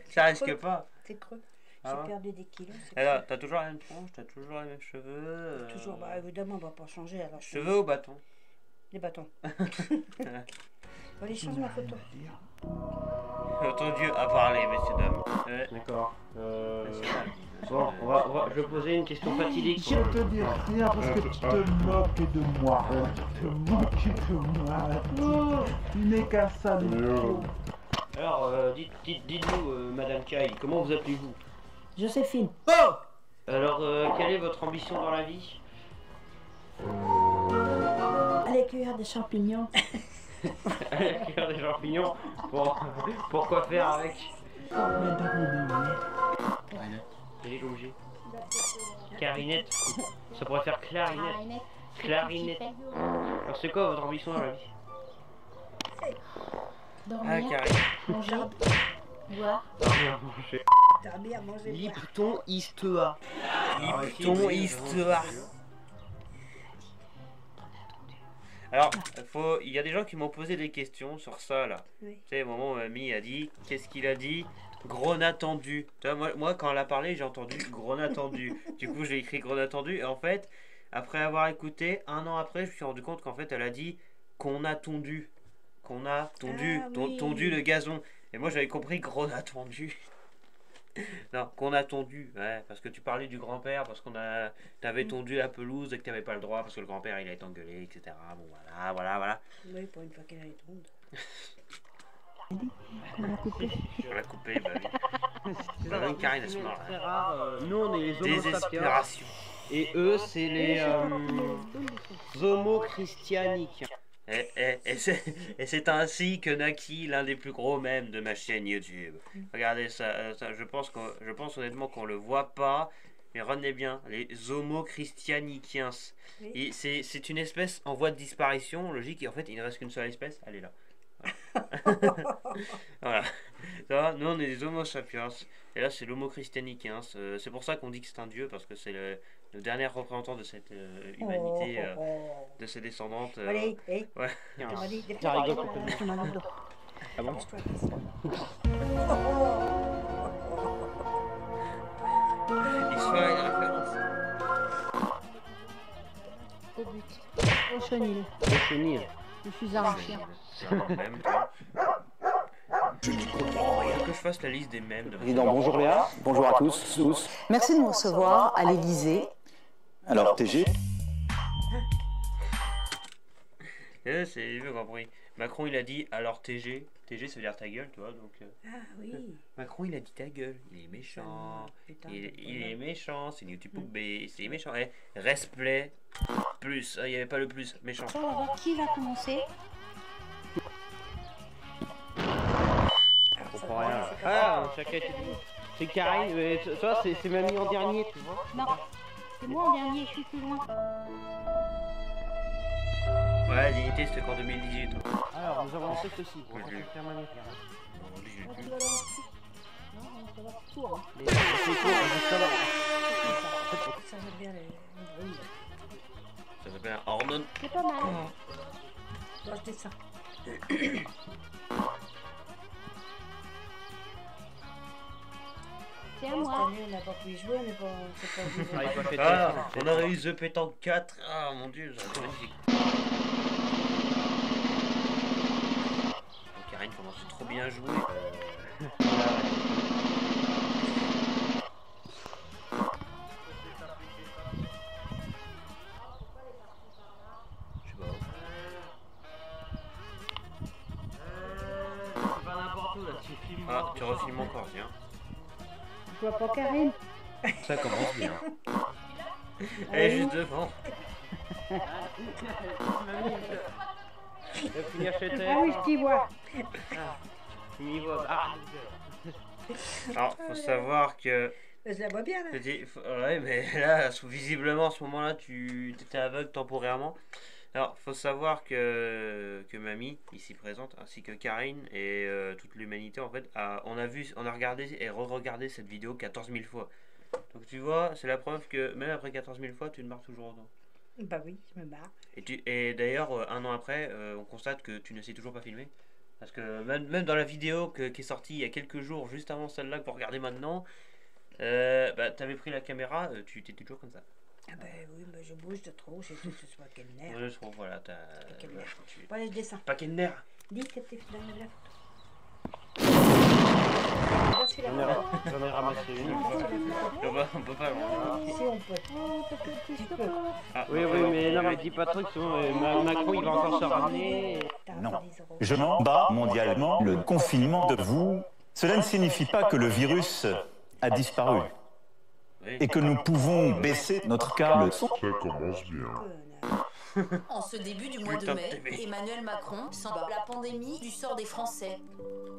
[SPEAKER 1] Ça risque pas.
[SPEAKER 2] C'est creux.
[SPEAKER 1] Ah
[SPEAKER 2] J'ai perdu des kilos.
[SPEAKER 1] Alors, t'as toujours la même tronche, t'as toujours les mêmes cheveux.
[SPEAKER 2] Toujours, bah évidemment, on va pas changer. Alors,
[SPEAKER 1] cheveux ou bâtons?
[SPEAKER 2] Les bâtons. Allez, change ma photo.
[SPEAKER 1] Ton Dieu a parlé, messieurs, dames.
[SPEAKER 6] D'accord. Bon, je vais poser une question fatidique.
[SPEAKER 4] Je te dis rien parce que tu te moques de moi. Tu te moques de moi. Tu n'es qu'un salaud.
[SPEAKER 6] Alors, dites-nous, Madame Kai, comment vous appelez-vous?
[SPEAKER 2] Joséphine.
[SPEAKER 6] Oh! Alors, quelle est votre ambition dans la vie?
[SPEAKER 2] Aller cueillir des champignons.
[SPEAKER 6] Aller cueillir des champignons pour quoi faire avec? Elle est obligée. Carinette. Ça pourrait faire clarinette. Clarinette. Alors, c'est quoi votre ambition dans la vie?
[SPEAKER 9] Dormir, manger, boire.
[SPEAKER 6] Dormir, manger.
[SPEAKER 2] Dormir, manger, boire.
[SPEAKER 6] Lipton Istea.
[SPEAKER 1] Lipton Istea. Alors, il y a des gens qui m'ont posé des questions sur ça là.
[SPEAKER 2] Oui.
[SPEAKER 1] Tu sais, au moment où mamie a dit, qu'est-ce qu'il a dit? Grenat tendu. Tu vois, moi, quand elle a parlé, j'ai entendu grenat tendu. Du coup, j'ai écrit grenat tendu. Et en fait, après avoir écouté, 1 an après, je me suis rendu compte qu'en fait, elle a dit qu'on a tondu. Qu'on a tondu, tondu le gazon. Et moi, j'avais compris grenat tendu. Non, qu'on a tondu, ouais, parce que tu parlais du grand-père, parce t'avais tondu la pelouse et que t'avais pas le droit, parce que le grand-père il a été engueulé, etc. Bon, voilà.
[SPEAKER 2] Oui, pour une fois qu'elle est tonde.
[SPEAKER 1] On l'a coupé. On l'a coupé, bah oui. C'est une carine, elle se marre.
[SPEAKER 6] Très rare. Nous, on est les Homo sapiens.
[SPEAKER 1] Désespération.
[SPEAKER 6] Et eux, c'est les Homo christianiques.
[SPEAKER 1] Et c'est ainsi que naquit l'un des plus gros mèmes de ma chaîne YouTube. Regardez ça, je pense honnêtement qu'on le voit pas, mais retenez bien, les Homo christianiquiens. Et c'est une espèce en voie de disparition, logique, et en fait il ne reste qu'une seule espèce, elle est là. Voilà. Ça va, nous on est des Homo sapiens, et là c'est l'Homo christianiquiens. C'est pour ça qu'on dit que c'est un dieu, parce que c'est le dernier représentant de cette humanité, de ses descendantes.
[SPEAKER 2] Allez,
[SPEAKER 1] ouais.
[SPEAKER 6] Ah bon?
[SPEAKER 1] Il se fait une référence.
[SPEAKER 9] Au but. Au chenil.
[SPEAKER 6] Au chenil.
[SPEAKER 9] Je suis un chien.
[SPEAKER 1] C'est un mème, toi. Je ne comprends rien. Que je fasse la liste des mèmes de
[SPEAKER 8] Président, bonjour Léa. Bonjour à tous.
[SPEAKER 12] Merci de nous recevoir à l'Élysée.
[SPEAKER 8] Alors, TG?
[SPEAKER 1] J'ai vu compris. Macron il a dit alors TG. TG ça veut dire ta gueule, tu vois, donc.
[SPEAKER 2] Ah oui.
[SPEAKER 1] Macron il a dit ta gueule. Il est méchant.
[SPEAKER 2] Putain,
[SPEAKER 1] il est méchant, c'est une YouTube poupée, c'est méchant. Respect plus. Il n'y avait pas le plus. Méchant.
[SPEAKER 9] On va voir qui va commencer.
[SPEAKER 6] Je comprends rien. Ah, chacun c'est Karine, mais toi c'est mamie en dernier, tu vois.
[SPEAKER 9] Non, c'est moi en dernier, je suis plus loin.
[SPEAKER 1] Ouais, dignité c'était qu'en 2018.
[SPEAKER 6] Alors, nous avons lancé ceci. On va faire mamie.
[SPEAKER 2] Ça revient le bruit.
[SPEAKER 1] Ça s'appelle un hormone.
[SPEAKER 9] C'est pas mal.
[SPEAKER 2] Bon, je descends.
[SPEAKER 9] C'est à moi.
[SPEAKER 2] On n'a pas pu jouer, mais bon, c'est pas
[SPEAKER 1] on aurait eu The Pétanque 4. Ah mon dieu, c'est magnifique. Karine commence à trop bien jouer. Ah, tu refilmes encore, viens.
[SPEAKER 9] Je vois pas Karine.
[SPEAKER 1] Ça commence bien. Elle est juste devant.
[SPEAKER 6] Ah oui, je t'y vois. Niveau. Ah.
[SPEAKER 1] Alors, faut savoir que...
[SPEAKER 2] Je la vois bien là.
[SPEAKER 1] Ouais, mais là, visiblement, à ce moment-là, tu étais aveugle temporairement. Alors, faut savoir que Mamie, ici présente, ainsi que Karine et toute l'humanité, en fait, on a regardé et re-regardé cette vidéo 14 000 fois. Donc, tu vois, c'est la preuve que même après 14 000 fois, tu te marres toujours autant.
[SPEAKER 2] Bah oui, je me marre.
[SPEAKER 1] Et d'ailleurs, un an après, on constate que tu ne sais toujours pas filmer. Parce que même dans la vidéo qui est sortie il y a quelques jours, juste avant celle-là que vous regardez maintenant, bah, t'avais pris la caméra, tu t'étais toujours comme ça.
[SPEAKER 2] Ah bah oui, mais je bouge de trop, je sais que ce soit quel nerf.
[SPEAKER 1] Ouais, je trouve, voilà, t'as...
[SPEAKER 2] Quel nerf. Bon, allez, je descends.
[SPEAKER 1] Pas quel nerf.
[SPEAKER 2] Dis que t'es dans la photo.
[SPEAKER 6] J'en ai ramassé une.
[SPEAKER 1] On peut pas.
[SPEAKER 2] Si on peut. Tu peux.
[SPEAKER 6] Oui, mais non, mais dis pas trop que sinon Macron il va encore se ramener.
[SPEAKER 8] Non. Je m'en bats mondialement. Le confinement de vous, cela ne signifie pas que le virus a disparu. Et que nous pouvons baisser notre câble.
[SPEAKER 7] Ça commence bien.
[SPEAKER 13] En ce début du mois de mai, Emmanuel Macron s'embarque la pandémie du sort des Français.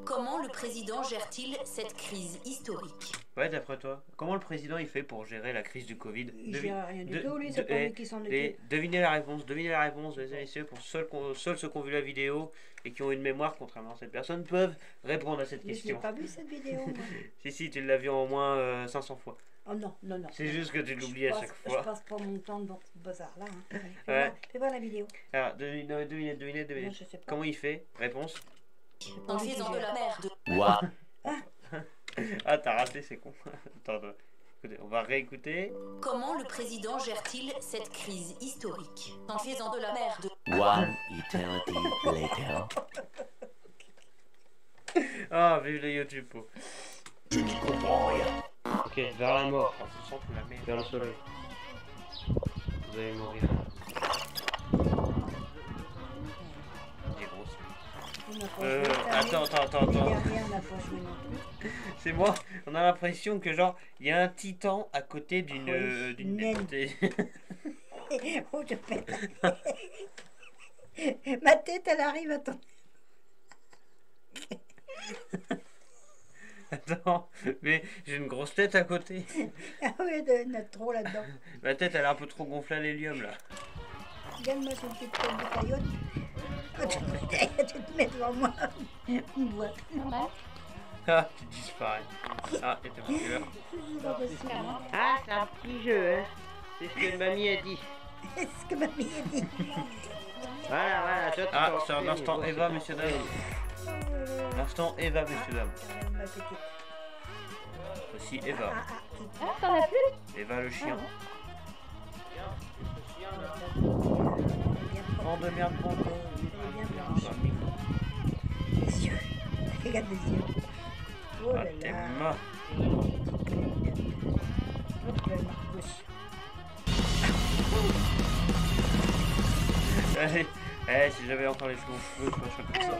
[SPEAKER 13] Comment le président gère-t-il cette crise historique?
[SPEAKER 1] Ouais, d'après toi, comment le président il fait pour gérer la crise du Covid?
[SPEAKER 2] Il gère rien du tout, lui, c'est pas lui qui s'en occupe.
[SPEAKER 1] Devinez la réponse, les messieurs, pour seuls ceux qui ont vu la vidéo et qui ont une mémoire, contrairement à cette personne, peuvent répondre à cette question.
[SPEAKER 2] Je n'ai pas vu cette vidéo, moi.
[SPEAKER 1] Si, tu l'as vu au moins 500 fois.
[SPEAKER 2] Oh non.
[SPEAKER 1] C'est juste que tu l'oublies à chaque fois.
[SPEAKER 2] Je passe pas mon temps dans ce bazar-là. Hein. Fais voir la vidéo.
[SPEAKER 1] Alors, devinez. Comment il fait? Réponse.
[SPEAKER 13] En faisant de la merde.
[SPEAKER 8] What?
[SPEAKER 1] Ah, t'as raté, c'est con. Attends. Écoutez, on va réécouter.
[SPEAKER 13] Comment le président gère-t-il cette crise historique? En faisant de la merde.
[SPEAKER 8] One eternity later.
[SPEAKER 1] Ah, vive les YouTube.
[SPEAKER 8] Je n'y comprends rien.
[SPEAKER 6] Ok, vers la mort.
[SPEAKER 1] On se sent la merde.
[SPEAKER 6] Vers le soleil. Vous allez mourir.
[SPEAKER 1] Attends. C'est moi, on a l'impression que genre, il y a un titan à côté d'une
[SPEAKER 2] Oh, je pète. Ma tête, elle arrive à ton...
[SPEAKER 1] Attends, mais j'ai une grosse tête à côté.
[SPEAKER 2] Ah oui, il y en a trop là-dedans.
[SPEAKER 1] Ma tête, elle est un peu trop gonflée à l'hélium là.
[SPEAKER 2] Regarde-moi cette petite tête de caillotte. Tu te mets devant moi. Une boîte.
[SPEAKER 1] Ah, tu disparais. Ah, et t'es parti là.
[SPEAKER 6] Ah, c'est un petit jeu, hein. C'est ce que mamie a dit.
[SPEAKER 2] C'est ce que mamie a dit.
[SPEAKER 6] Voilà, toi,
[SPEAKER 1] ah, c'est un instant Eva, messieurs dames. L'instant Eva, messieurs dames. Voici Eva.
[SPEAKER 9] Ah, t'en as plus?
[SPEAKER 1] Eva le chien. Vent de merde pour toi.
[SPEAKER 2] Les yeux. Regarde les yeux. Oh là là.
[SPEAKER 1] T'es mort. Allez, si j'avais encore les cheveux, je ferais comme ça.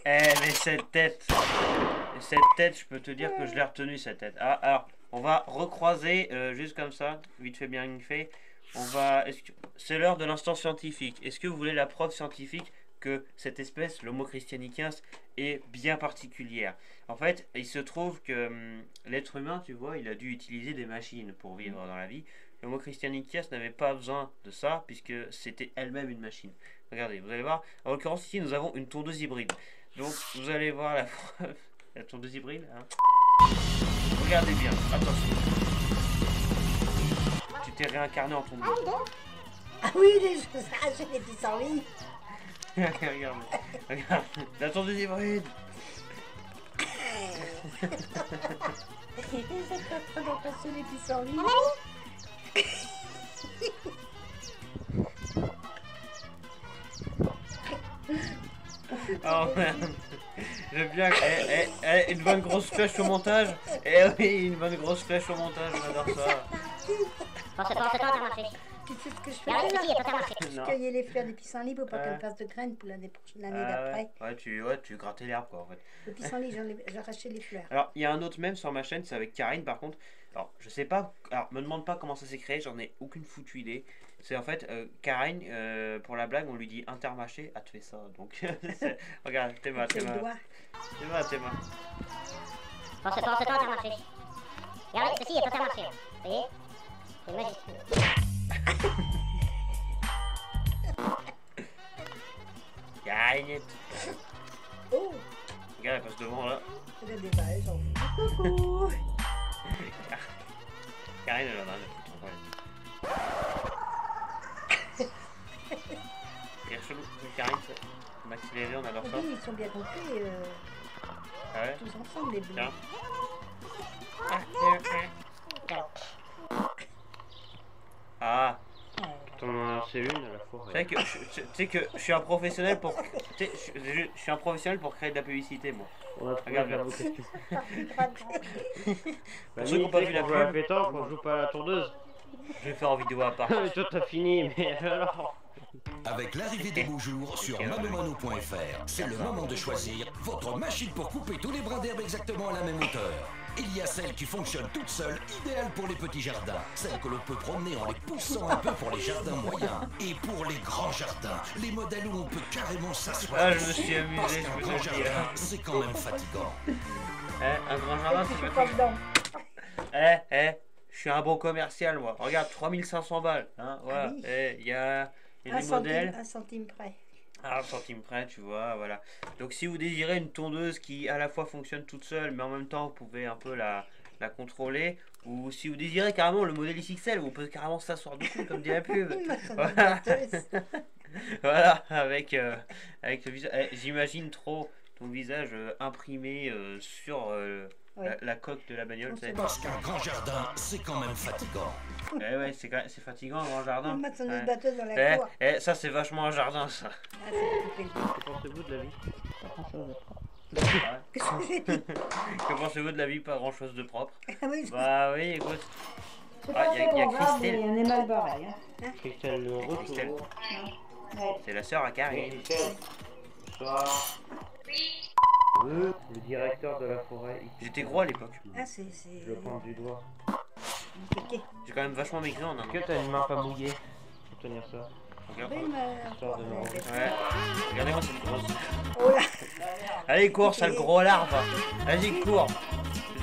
[SPEAKER 1] Mais cette tête, je peux te dire que je l'ai retenue cette tête. Ah, alors, on va recroiser juste comme ça, vite fait bien fait. C'est l'heure de l'instant scientifique. Est-ce que vous voulez la preuve scientifique que cette espèce, l'Homo christianicus, est bien particulière? En fait, il se trouve que l'être humain, tu vois, il a dû utiliser des machines pour vivre dans la vie. L'Homo christianicus n'avait pas besoin de ça puisque c'était elle-même une machine. Regardez, vous allez voir. En l'occurrence, ici, nous avons une tondeuse hybride. Donc, vous allez voir la preuve. La tondeuse hybride, hein. Regardez bien, attention. Tu t'es réincarné en tondeuse.
[SPEAKER 2] Ah oui, j'ai les pissenlits.
[SPEAKER 1] Regarde, la tondeuse hybride.
[SPEAKER 2] Ils sont en train d'en passer les pissenlits.
[SPEAKER 1] Oh merde. J'aime bien une bonne grosse flèche au montage. Eh oui, une bonne grosse flèche au montage, on adore ça.
[SPEAKER 3] Bon, c'est toi, t'as marché.
[SPEAKER 2] Tu sais ce que je
[SPEAKER 3] Ah,
[SPEAKER 2] faisais
[SPEAKER 3] si, il y a pas
[SPEAKER 2] là?
[SPEAKER 3] marché.
[SPEAKER 2] Je
[SPEAKER 1] Non.
[SPEAKER 2] cueillais les fleurs des pissenlits pour pas
[SPEAKER 1] Ouais.
[SPEAKER 2] qu'elles fassent de graines pour l'année
[SPEAKER 1] Ah
[SPEAKER 2] d'après.
[SPEAKER 1] ouais, tu grattais l'herbe quoi en fait.
[SPEAKER 2] Le pissenlit, j'arrachais les fleurs.
[SPEAKER 1] Alors, il y a un autre même sur ma chaîne, c'est avec Karine par contre. Alors, je sais pas, alors me demande pas comment ça s'est créé, j'en ai aucune foutue idée. C'est en fait, Karine, pour la blague, on lui dit Intermarché, ah tu fais ça. Donc, regarde, t'es ma.
[SPEAKER 3] C'est le doigt.
[SPEAKER 1] T'es ma.
[SPEAKER 3] Pense pas Intermarché. Regardez, ceci est Intermarché. Vous voyez? C'est magique.
[SPEAKER 1] Karine.
[SPEAKER 2] Oh,
[SPEAKER 1] Regarde, elle passe devant là.
[SPEAKER 2] regarde des vaches, j'en fous. Coucou.
[SPEAKER 1] Karine, elle en a un autre problème. C'est chelou, Karine, ça m'a accéléré, on adore ça.
[SPEAKER 2] Oui, ils sont bien compris,
[SPEAKER 1] Ah ouais?
[SPEAKER 2] tous ensemble, les bleus.
[SPEAKER 1] Tiens. Ah.
[SPEAKER 6] T'en as lancé une à la fois.
[SPEAKER 1] Tu sais que je suis un professionnel pour. Tu sais, je suis un professionnel pour créer de la publicité, moi.
[SPEAKER 6] On a trouvé
[SPEAKER 1] Regarde
[SPEAKER 6] la
[SPEAKER 1] là.
[SPEAKER 6] question.
[SPEAKER 1] Pour ceux qui n'ont pas vu la
[SPEAKER 6] la
[SPEAKER 1] pub,
[SPEAKER 6] pétanque, on joue pas à la tondeuse.
[SPEAKER 1] je vais faire en vidéo à part.
[SPEAKER 6] Mais toi t'as fini, mais alors.
[SPEAKER 14] Avec l'arrivée des beaux jours sur manomano.fr, c'est le moment de choisir votre machine pour couper tous les brins d'herbe exactement à la même hauteur. Il y a celle qui fonctionne toute seule, idéale pour les petits jardins. Celle que l'on peut promener en les poussant un peu pour les jardins moyens. Et pour les grands jardins, les modèles où on peut carrément s'asseoir.
[SPEAKER 1] Ah, je me
[SPEAKER 14] dessus,
[SPEAKER 1] suis amusé,
[SPEAKER 14] parce
[SPEAKER 1] je
[SPEAKER 14] qu'un
[SPEAKER 1] peux
[SPEAKER 14] grand
[SPEAKER 1] te le dire.
[SPEAKER 14] jardin, c'est quand même fatigant.
[SPEAKER 1] Un grand jardin, c'est
[SPEAKER 2] Pas dedans.
[SPEAKER 1] je suis un bon commercial, moi. Regarde, 3500 balles. Hein, voilà.
[SPEAKER 2] Ah oui.
[SPEAKER 1] Il y a
[SPEAKER 2] Un
[SPEAKER 1] des modèles.
[SPEAKER 2] centime, un centime près.
[SPEAKER 1] À un centime près, tu vois, voilà. Donc si vous désirez une tondeuse qui à la fois fonctionne toute seule, mais en même temps vous pouvez un peu la contrôler, ou si vous désirez carrément le modèle XXL, où on peut carrément s'asseoir dessus, comme dit la pub. Voilà, voilà avec le visage. J'imagine trop ton visage imprimé sur la coque de la bagnole.
[SPEAKER 14] Parce qu'un grand jardin, c'est quand même fatigant.
[SPEAKER 1] Ouais, c'est fatigant un grand jardin.
[SPEAKER 2] On met son
[SPEAKER 1] Ouais.
[SPEAKER 2] batteuse dans la cour.
[SPEAKER 1] Ça c'est vachement un jardin ça.
[SPEAKER 2] Ah, c'est coupé.
[SPEAKER 6] Que pensez-vous de la vie?
[SPEAKER 2] Qu'est-ce que j'ai dit?
[SPEAKER 1] Que pensez-vous de la vie, pas grand chose de propre?
[SPEAKER 2] Ah oui,
[SPEAKER 1] Bah oui, écoute.
[SPEAKER 2] c'est
[SPEAKER 1] Ah,
[SPEAKER 2] pas
[SPEAKER 1] y a
[SPEAKER 2] très grave,
[SPEAKER 1] Christelle.
[SPEAKER 2] mais on est mal barré. Hein.
[SPEAKER 6] Christelle le
[SPEAKER 1] Christelle.
[SPEAKER 6] retour.
[SPEAKER 1] C'est la sœur à Karine.
[SPEAKER 6] Christelle. Bonsoir. Le directeur de la forêt.
[SPEAKER 1] J'étais gros à l'époque.
[SPEAKER 2] Ah, c'est...
[SPEAKER 6] Je le pointe du doigt.
[SPEAKER 2] Piqué.
[SPEAKER 1] J'ai quand même vachement maigri en un an.
[SPEAKER 6] Est-ce que t'as une main pas mouillée pour tenir ça?
[SPEAKER 1] Regarde.
[SPEAKER 2] Oui, mais...
[SPEAKER 6] Histoire de me rendre.
[SPEAKER 1] Ouais. Regardez-moi cette grosse.
[SPEAKER 2] Oh là.
[SPEAKER 1] Allez, cours, sale gros larve. Vas-y, cours.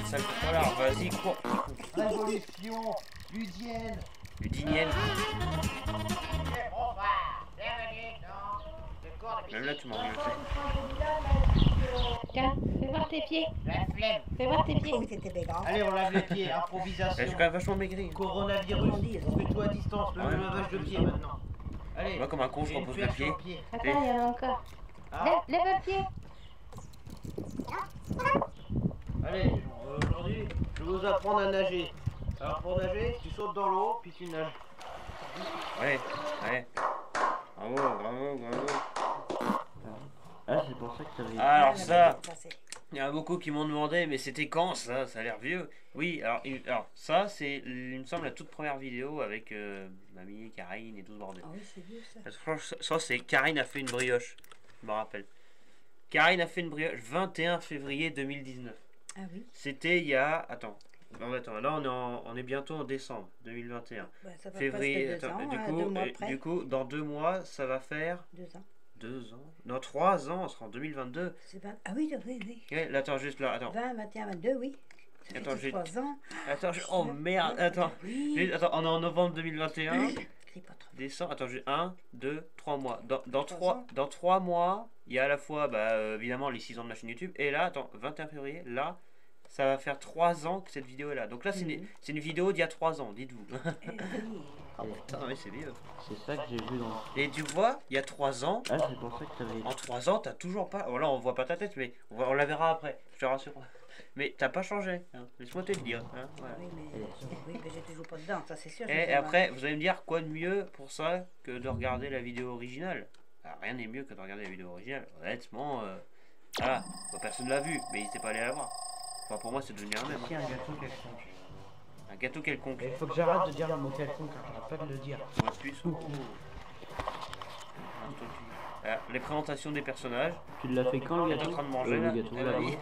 [SPEAKER 1] Sale gros larve, vas-y, cours.
[SPEAKER 15] Révolution ludienne.
[SPEAKER 1] Ludinienne. Même là, tu m'en engueules.
[SPEAKER 9] Tiens, fais voir tes pieds. Fais voir tes pieds.
[SPEAKER 15] Allez, on lave les pieds,
[SPEAKER 1] Je
[SPEAKER 15] improvisation.
[SPEAKER 1] suis quand même vachement maigri.
[SPEAKER 15] Coronavirus, fais-toi à distance, le
[SPEAKER 1] Ouais.
[SPEAKER 15] lavage de pied maintenant. Allez,
[SPEAKER 1] Moi, comme un con, je
[SPEAKER 15] fais une
[SPEAKER 1] repose
[SPEAKER 15] fleur
[SPEAKER 1] le
[SPEAKER 15] sur
[SPEAKER 1] pied.
[SPEAKER 9] Attends, il y en a encore.
[SPEAKER 15] Ah.
[SPEAKER 9] Lève le pied.
[SPEAKER 15] Allez, aujourd'hui, je vais vous apprendre à nager. Alors pour nager, tu sautes dans l'eau, puis tu nages.
[SPEAKER 1] Ouais, ouais. Bravo, bravo, bravo.
[SPEAKER 6] Ah, c'est pour ça que t'avais.
[SPEAKER 1] Alors ça, il y en a beaucoup qui m'ont demandé, mais c'était quand ça? Ça a l'air vieux. Oui, alors ça, c'est, il me semble, la toute première vidéo avec mamie, Karine et tout ce bordel.
[SPEAKER 2] Ah oui, c'est vieux ça.
[SPEAKER 1] Je crois que ça, c'est Karine a fait une brioche, je me rappelle. Karine a fait une brioche 21 février 2019.
[SPEAKER 2] Ah oui.
[SPEAKER 1] C'était il y a... Attends, là on est bientôt en décembre 2021.
[SPEAKER 2] Bah, ça va
[SPEAKER 1] Février,
[SPEAKER 2] presque 2 ans,
[SPEAKER 1] du
[SPEAKER 2] hein,
[SPEAKER 1] coup,
[SPEAKER 2] 2 mois près.
[SPEAKER 1] du coup, dans 2 mois, ça va faire...
[SPEAKER 2] 2 ans.
[SPEAKER 1] 2 ans? Non, 3 ans, on sera en 2022.
[SPEAKER 2] C'est 20... Ah oui, oui, oui.
[SPEAKER 1] Ouais, là, attends, juste là, attends.
[SPEAKER 2] 20, 21, 22, oui. Ça
[SPEAKER 1] Attends,
[SPEAKER 2] fait 3 ans.
[SPEAKER 1] Attends, oh merde, attends.
[SPEAKER 2] Oui.
[SPEAKER 1] Attends, on est en novembre 2021.
[SPEAKER 2] Crie pas trop.
[SPEAKER 1] Décembre, attends, j'ai 1, 2, 3 mois. Dans 3 mois, il y a à la fois, évidemment, les 6 ans de ma chaîne YouTube. Et là, attends, 21 février, là, ça va faire 3 ans que cette vidéo est là. Donc là, c'est une vidéo d'il y a 3 ans, dites-vous. Oh putain, mais c'est vieux.
[SPEAKER 6] C'est ça que j'ai vu dans.
[SPEAKER 1] Et tu vois, il y a 3 ans.
[SPEAKER 6] Ah, c'est pour ça que t'avais.
[SPEAKER 1] En 3 ans, t'as toujours pas. Voilà, on voit pas ta tête, mais on la verra après, je te rassure. Mais t'as pas changé, hein. Laisse-moi te le dire. Hein, voilà.
[SPEAKER 2] Oui, mais j'ai toujours pas dedans, ça c'est sûr.
[SPEAKER 1] Et après, vous allez me dire quoi de mieux pour ça que de regarder la vidéo originale? Alors, rien n'est mieux que de regarder la vidéo originale. Honnêtement, voilà, personne l'a vu, mais n'hésitez pas à aller la voir. Enfin, pour moi, c'est devenu un même.
[SPEAKER 15] Il y a un gâteau qui a changé.
[SPEAKER 1] Un gâteau quelconque.
[SPEAKER 6] Il faut que j'arrête de dire le mot quelconque, hein, j'arrête pas de le dire.
[SPEAKER 1] On appuie sur... les présentations des personnages.
[SPEAKER 6] Tu l'as fait quand le
[SPEAKER 1] gâteau? En train de manger
[SPEAKER 6] le
[SPEAKER 1] là.
[SPEAKER 6] gâteau,
[SPEAKER 1] Eh
[SPEAKER 6] là.
[SPEAKER 1] oui.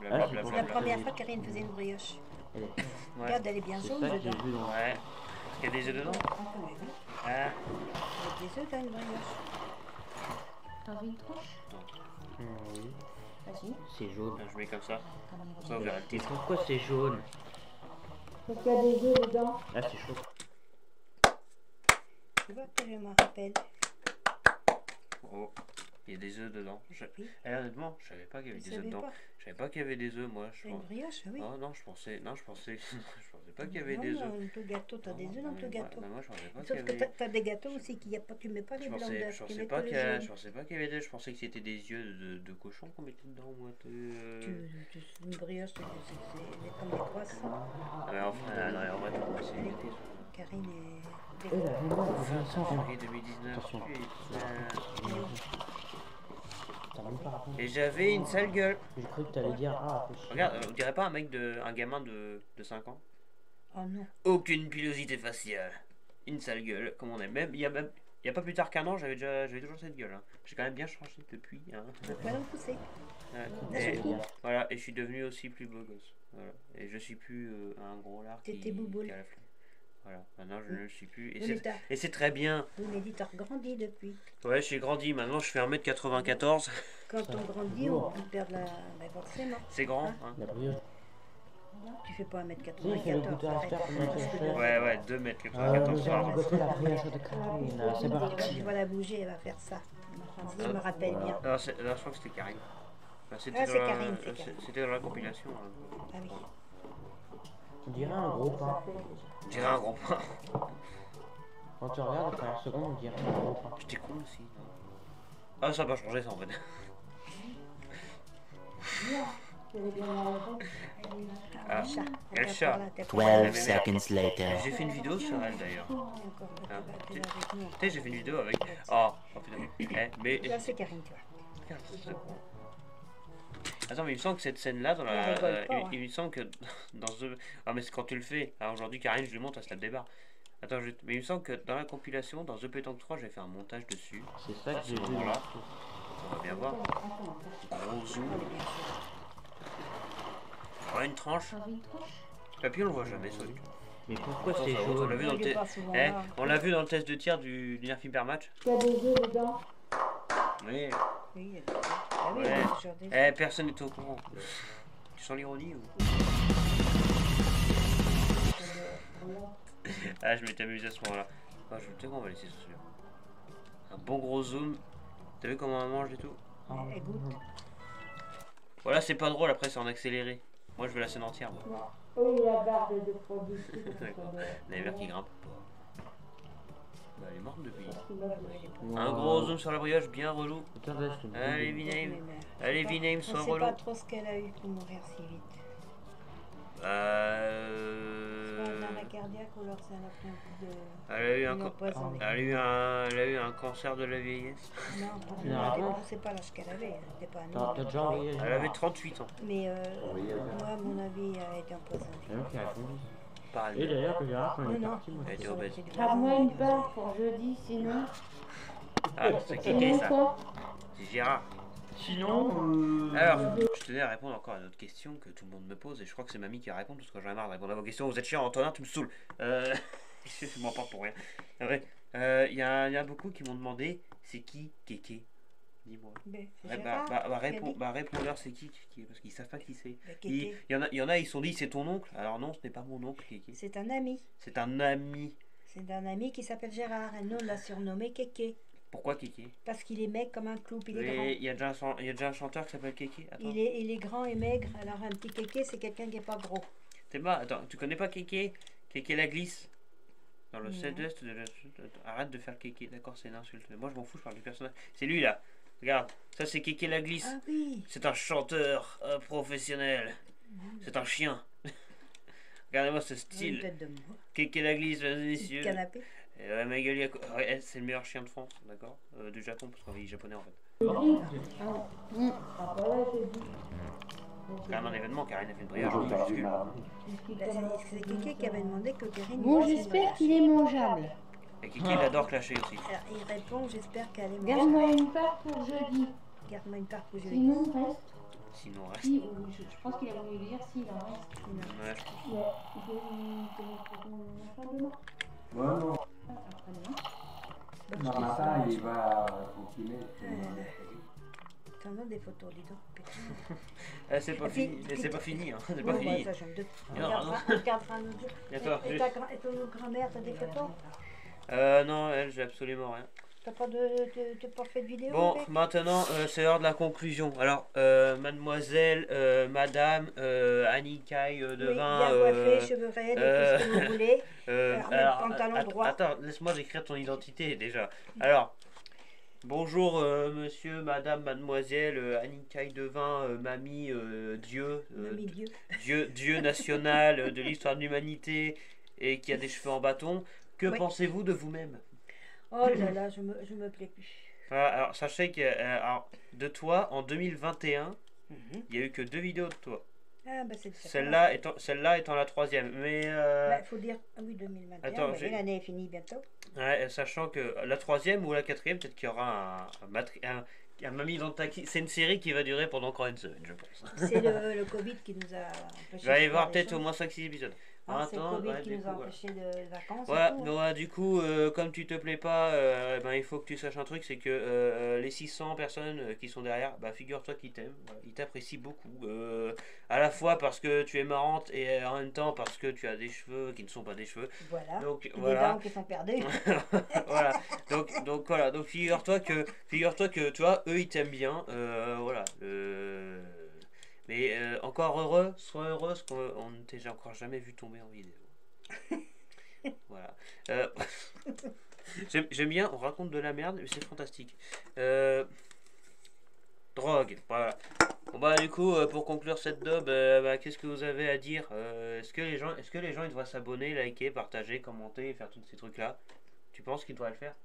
[SPEAKER 2] C'est la première fois que Karine faisait une brioche.
[SPEAKER 1] Ouais.
[SPEAKER 2] Regarde, elle est bien jaune dedans.
[SPEAKER 1] Ouais. Il y a des œufs dedans. Ah.
[SPEAKER 2] Il y a des œufs dans une brioche.
[SPEAKER 9] T'as envie une tranche?
[SPEAKER 6] Oui.
[SPEAKER 9] Vas-y.
[SPEAKER 6] C'est jaune.
[SPEAKER 1] Je mets comme ça. Ça, on verra le titre.
[SPEAKER 6] Pourquoi c'est jaune?
[SPEAKER 2] Parce qu'il y a des œufs dedans.
[SPEAKER 6] Ah, c'est chaud.
[SPEAKER 2] Tu vois que je m'en rappelle.
[SPEAKER 1] Oh, il y a des œufs dedans. Honnêtement, je savais pas qu'il y avait des œufs dedans. Je savais pas qu'il y avait des œufs, moi.
[SPEAKER 2] C'est une brioche, oui.
[SPEAKER 1] Oh non, je pensais pas qu'il y avait des œufs.
[SPEAKER 2] Dans ton gâteau, t'as des œufs dans ton gâteau.
[SPEAKER 1] Moi, je pensais pas qu'il y
[SPEAKER 2] Sauf
[SPEAKER 1] avait...
[SPEAKER 2] que t'as des gâteaux aussi qui y a pas, tu mets pas les blancs d'œufs.
[SPEAKER 1] Je pensais pas qu'il y avait des œufs. Je pensais que c'était des yeux de cochon qu'on mettait dedans, moi.
[SPEAKER 2] Une brioche, c'est comme des croissants.
[SPEAKER 1] Ah, mais enfin, non, en vrai, c'est une idée.
[SPEAKER 2] Karine est...
[SPEAKER 1] Février 2019. Et j'avais une sale gueule.
[SPEAKER 6] J'ai cru que t'allais dire
[SPEAKER 1] regarde, on dirait pas un gamin de 5 ans.
[SPEAKER 2] Oh non.
[SPEAKER 1] Aucune pilosité faciale. Une sale gueule, comme on aime. Même il y a pas plus tard qu'un an, j'avais toujours cette gueule. Hein. J'ai quand même bien changé depuis. Hein. Voilà, et je suis devenu aussi plus beau gosse. Voilà. Et je suis plus un gros lard qui a la flemme. Voilà, maintenant je ne le suis plus. Et c'est très bien.
[SPEAKER 2] Oui, mais dis, t'as grandi depuis.
[SPEAKER 1] Ouais, j'ai grandi. Maintenant, je fais 1m94.
[SPEAKER 2] Quand on grandit, on perd la... Mais forcément.
[SPEAKER 1] C'est grand.
[SPEAKER 2] Hein?
[SPEAKER 1] Hein.
[SPEAKER 2] Tu fais pas 1m94.
[SPEAKER 1] Ouais, 2m94 par
[SPEAKER 2] Tu vas la bouger, elle va faire ça. Je me rappelle bien.
[SPEAKER 1] Non, je crois que c'était Karine. C'était dans la compilation.
[SPEAKER 2] Ah oui.
[SPEAKER 6] On dirait un gros pain.
[SPEAKER 1] On dirait un gros pain.
[SPEAKER 6] Quand tu regardes, la première seconde, on dirait un gros pain.
[SPEAKER 1] J'étais con aussi. Ah, ça va changer ça en fait. Ah, quel chat.
[SPEAKER 16] 12 seconds later.
[SPEAKER 1] J'ai fait une vidéo sur elle d'ailleurs. Tu sais, j'ai fait une vidéo avec... Oh putain. Mais...
[SPEAKER 2] Là, c'est Karine, tu vois.
[SPEAKER 1] Attends, mais il me semble que cette scène-là, il me semble que dans ce... Ah, mais c'est quand tu le fais. Alors aujourd'hui, Karine, je lui montre, elle se tape des barres. Attends, mais il me semble que dans la compilation, dans The Pétanque 3, j'ai fait un montage dessus.
[SPEAKER 6] C'est ça que j'ai vu.
[SPEAKER 1] Là. On va bien voir. Gros zoom. Ouais, une tranche. Et puis on le voit jamais, ça.
[SPEAKER 6] Mais pourquoi c'est jaune?
[SPEAKER 1] On l'a vu dans le on l'a vu dans le test de tir du Nerf Hyper Match.
[SPEAKER 2] Il y a des œufs dedans.
[SPEAKER 1] Oui.
[SPEAKER 2] Oui,
[SPEAKER 1] ouais. Personne n'est au courant. Tu sens l'ironie ou... Ah, je m'étais amusé à ce moment-là. Oh, je vais on va laisser ça. Un bon gros zoom. T'as vu comment on mange et tout? Voilà, c'est pas drôle, après c'est en accéléré. Moi je veux la scène entière. Moi.
[SPEAKER 2] Oui, la barre de produits.
[SPEAKER 1] La verre qui grimpe. Bah, elle est morte depuis. Un gros zoom sur la brioche, bien relou. Allez, V-Name. Allez, V-Name, sois relou.
[SPEAKER 2] On sait pas trop ce qu'elle a eu pour mourir si vite. Soit un arrêt cardiaque ou alors c'est un
[SPEAKER 1] elle a eu un cancer de la vieillesse.
[SPEAKER 2] Non, je sais pas l'âge qu'elle avait. Elle était pas
[SPEAKER 1] elle avait 38 ans.
[SPEAKER 2] Mais moi, à mon avis, elle a été empoisonnée.
[SPEAKER 6] Et d'ailleurs, que Gérard, quand il est parti, moi,
[SPEAKER 1] elle était obèse.
[SPEAKER 9] Prends-moi une part pour jeudi, sinon.
[SPEAKER 1] Ah, c'est qui ça? C'est Gérard.
[SPEAKER 6] Sinon,
[SPEAKER 1] alors, je tenais à répondre encore à une autre question que tout le monde me pose et je crois que c'est mamie qui va répondre parce que j'en ai marre de répondre à vos questions. Vous êtes chiant, Antonin, tu me saoules. Je m'en parle pour rien. Il y a beaucoup qui m'ont demandé c'est qui Kéké? Dis-moi. Répondeur, c'est qui? Parce qu'ils savent pas qui c'est. Il y en a, ils se sont dit c'est ton oncle. Alors non, ce n'est pas mon oncle, Kéké.
[SPEAKER 2] C'est un ami.
[SPEAKER 1] C'est un ami.
[SPEAKER 2] C'est un ami qui s'appelle Gérard et nous on l'a surnommé Kéké.
[SPEAKER 1] Pourquoi Kéké?
[SPEAKER 2] Parce qu'il est maigre comme un clou, il est grand.
[SPEAKER 1] Il y a déjà un chanteur qui s'appelle Kéké.
[SPEAKER 2] Il est grand et maigre, alors un petit Kéké c'est quelqu'un qui est pas gros.
[SPEAKER 1] T'es pas, attends, tu connais pas Kéké? Kéké la glisse. Dans le sud-est de la... Arrête de faire Kéké, d'accord, c'est une insulte. Moi je m'en fous, je parle du personnage. C'est lui là. Regarde, ça c'est Kéké la glisse.
[SPEAKER 2] Ah oui.
[SPEAKER 1] C'est un chanteur professionnel. C'est un chien. Regardez-moi ce style. Kéké la glisse, mesdames et messieurs.
[SPEAKER 2] Canapé.
[SPEAKER 1] Ma gueule, c'est le meilleur chien de France, d'accord, du Japon, parce qu'on est japonais en fait. C'est quand même un événement, Karine a fait une prière.
[SPEAKER 7] Bonjour, Karine.
[SPEAKER 2] C'est Kiki qui avait demandé que Karine...
[SPEAKER 9] Bon, j'espère qu'il est mangeable.
[SPEAKER 1] Et Kiki, il adore clasher aussi.
[SPEAKER 2] Alors, il répond, j'espère qu'elle est
[SPEAKER 9] Garde-moi
[SPEAKER 2] mangeable.
[SPEAKER 9] une part pour jeudi.
[SPEAKER 2] Garde-moi une part pour jeudi.
[SPEAKER 9] Sinon, reste.
[SPEAKER 1] Sinon, reste.
[SPEAKER 9] Si, je pense qu'il a voulu dire s'il en reste.
[SPEAKER 1] Ouais, je pense.
[SPEAKER 4] Ouais, non.
[SPEAKER 9] Après-demain.
[SPEAKER 4] Matin, il va continuer.
[SPEAKER 2] T'en as des photos, dis donc.
[SPEAKER 1] C'est pas fini, c'est pas fini, hein. C'est pas
[SPEAKER 2] Bon,
[SPEAKER 1] fini.
[SPEAKER 2] bah, ça, j'aime deux.
[SPEAKER 1] Non, non.
[SPEAKER 2] On regardera un autre jour.
[SPEAKER 1] Attends,
[SPEAKER 2] Et ton grand-mère, t'as des photos?
[SPEAKER 1] Non, elle, j'ai absolument rien.
[SPEAKER 2] T'as pas pas fait de vidéo?
[SPEAKER 1] Bon,
[SPEAKER 2] avec
[SPEAKER 1] maintenant, c'est l'heure de la conclusion. Alors, mademoiselle, madame, Annie Caille Devin...
[SPEAKER 2] bien coiffée, cheveux raides, tout ce que vous voulez.
[SPEAKER 1] Alors,
[SPEAKER 2] pantalon droit.
[SPEAKER 1] attends, laisse-moi décrire ton identité, déjà. Alors, bonjour, monsieur, madame, mademoiselle, Annie Caille Devin, mamie, Dieu,
[SPEAKER 2] Mamie Dieu.
[SPEAKER 1] Dieu national de l'histoire de l'humanité et qui a des cheveux en bâton. Que
[SPEAKER 2] Oui.
[SPEAKER 1] pensez-vous de vous-même?
[SPEAKER 2] Oh là là, je me plais plus.
[SPEAKER 1] Voilà, alors sachez que de toi en 2021, il n'y a eu que 2 vidéos de toi.
[SPEAKER 2] Ah bah c'est
[SPEAKER 1] Celle-là étant la 3e. Mais
[SPEAKER 2] faut dire oui 2021.
[SPEAKER 1] Attends,
[SPEAKER 2] bah, l'année est finie bientôt.
[SPEAKER 1] ouais, sachant que la 3e ou la 4e, peut-être qu'il y aura un Mamie dans le taxi. C'est une série qui va durer pendant encore une semaine, je pense.
[SPEAKER 2] C'est le Covid qui nous a empêché.
[SPEAKER 1] Il va y
[SPEAKER 2] de
[SPEAKER 1] avoir
[SPEAKER 2] faire
[SPEAKER 1] peut-être
[SPEAKER 2] des
[SPEAKER 1] au
[SPEAKER 2] choses.
[SPEAKER 1] moins 5-6 épisodes.
[SPEAKER 2] Ah, c'est le
[SPEAKER 1] Attends,
[SPEAKER 2] Covid
[SPEAKER 1] ouais,
[SPEAKER 2] qui
[SPEAKER 1] du
[SPEAKER 2] nous a
[SPEAKER 1] coup,
[SPEAKER 2] empêché de vacances.
[SPEAKER 1] ouais,
[SPEAKER 2] et tout.
[SPEAKER 1] ouais, du coup, comme tu te plais pas, ben, il faut que tu saches un truc, c'est que les 600 personnes qui sont derrière, bah, figure-toi qu'ils t'aiment, voilà, ils t'apprécient beaucoup. À la fois parce que tu es marrante et en même temps parce que tu as des cheveux qui ne sont pas des cheveux.
[SPEAKER 2] Voilà.
[SPEAKER 1] Donc,
[SPEAKER 2] Et
[SPEAKER 1] voilà.
[SPEAKER 2] des dents qui sont perdues.
[SPEAKER 1] Voilà. Donc voilà. Donc figure-toi que tu vois, eux ils t'aiment bien. Voilà. Mais encore heureux, sois heureuse qu'on ne t'ait encore jamais vu tomber en vidéo. Voilà. J'aime bien, on raconte de la merde, mais c'est fantastique. Drogue, voilà. Bon bah du coup, pour conclure cette daube, bah, qu'est-ce que vous avez à dire? Est-ce que les gens ils devraient s'abonner, liker, partager, commenter et faire tous ces trucs là? Tu penses qu'ils devraient le faire?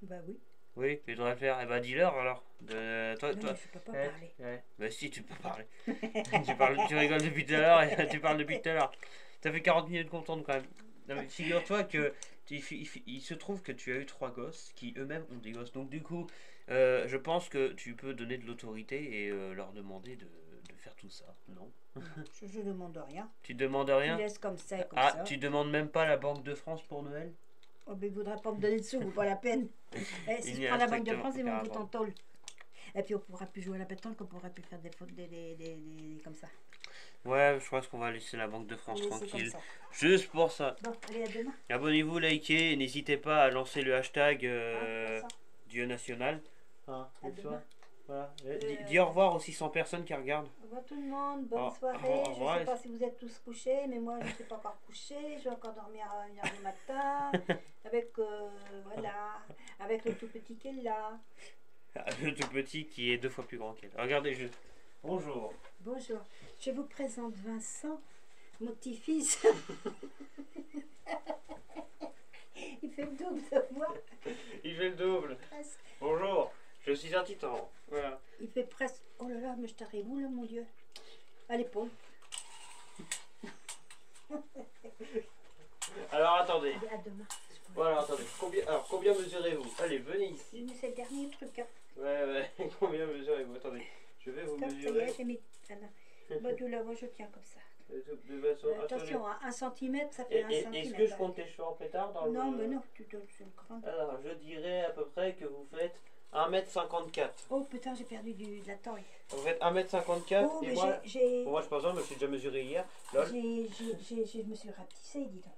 [SPEAKER 2] Bah oui.
[SPEAKER 1] Oui, ils devraient le faire. Et bah dis-leur alors. Toi,
[SPEAKER 2] Non,
[SPEAKER 1] toi.
[SPEAKER 2] mais je peux pas parler.
[SPEAKER 1] Ouais. Bah si, tu peux parler. tu rigoles depuis tout à l'heure et tu parles depuis tout à l'heure. Ça fait 40 minutes qu'on tourne quand même. Non, mais figure-toi que il se trouve que tu as eu 3 gosses qui eux-mêmes ont des gosses. Donc du coup, je pense que tu peux donner de l'autorité et leur demander de faire tout ça. Non?
[SPEAKER 2] Je demande rien.
[SPEAKER 1] Tu demandes rien?
[SPEAKER 2] Tu laisses comme ça et comme
[SPEAKER 1] Ah,
[SPEAKER 2] ça.
[SPEAKER 1] tu demandes même pas la Banque de France pour Noël?
[SPEAKER 2] Oh, mais il ne voudrait pas me donner de sous, pas la peine. Si
[SPEAKER 1] Il
[SPEAKER 2] je
[SPEAKER 1] n'y a
[SPEAKER 2] prends la Banque de
[SPEAKER 1] strictement
[SPEAKER 2] France, ils vont
[SPEAKER 1] aucun
[SPEAKER 2] foutre en tôle. Et puis on pourra plus jouer à la pétanque, on pourra plus faire des fautes comme ça.
[SPEAKER 1] Ouais, je pense qu'on va laisser la Banque de France
[SPEAKER 2] On va laisser
[SPEAKER 1] tranquille.
[SPEAKER 2] comme ça.
[SPEAKER 1] Juste pour ça.
[SPEAKER 2] Bon, allez, à demain.
[SPEAKER 1] Abonnez-vous, likez, et n'hésitez pas à lancer le hashtag
[SPEAKER 2] ça.
[SPEAKER 1] Dieu national.
[SPEAKER 2] À demain.
[SPEAKER 1] Voilà. Dis au revoir aux 600 personnes qui regardent.
[SPEAKER 2] Au revoir tout le monde, bonne
[SPEAKER 1] Au
[SPEAKER 2] soirée.
[SPEAKER 1] revoir.
[SPEAKER 2] Je ne sais pas si vous êtes tous couchés, mais moi je ne suis pas encore couchée. Je vais encore dormir à 1h du matin. Avec, voilà, avec le tout petit qui est là.
[SPEAKER 1] Le tout petit qui est 2 fois plus grand qu'elle. Regardez juste. Bonjour.
[SPEAKER 2] Bonjour, je vous présente Vincent, mon petit-fils. Il fait le double de moi.
[SPEAKER 1] Il fait le double.
[SPEAKER 2] Presque.
[SPEAKER 1] Bonjour. Je suis un titan. Voilà.
[SPEAKER 2] Il fait presque. Oh là là, mais je t'arrive où là, mon Dieu? À l'épaule.
[SPEAKER 1] Alors attendez.
[SPEAKER 2] À demain.
[SPEAKER 1] Voilà, attendez. Combien mesurez-vous? Allez, venez ici.
[SPEAKER 2] Mais c'est le dernier truc. Hein.
[SPEAKER 1] Ouais. Combien mesurez-vous? Attendez. Je vais vous
[SPEAKER 2] Comme ça y
[SPEAKER 1] mesurer.
[SPEAKER 2] est, j'ai mis. Ah non. Bah, tu la vois, je tiens comme ça.
[SPEAKER 1] De façon,
[SPEAKER 2] Attention, à 1 cm, ça fait 1 cm.
[SPEAKER 1] Est-ce que je compte tes cheveux en pétard dans
[SPEAKER 2] Non,
[SPEAKER 1] le...
[SPEAKER 2] mais non, tu donnes une grande.
[SPEAKER 1] Alors, je dirais à peu près que vous faites 1m54.
[SPEAKER 2] Oh putain, j'ai perdu de la taille.
[SPEAKER 1] Vous faites 1m54
[SPEAKER 2] Oh,
[SPEAKER 1] et
[SPEAKER 2] mais
[SPEAKER 1] moi,
[SPEAKER 2] moi
[SPEAKER 1] je pense, je me suis déjà mesuré hier. Lol.
[SPEAKER 2] Je me suis rapetissée, dis donc.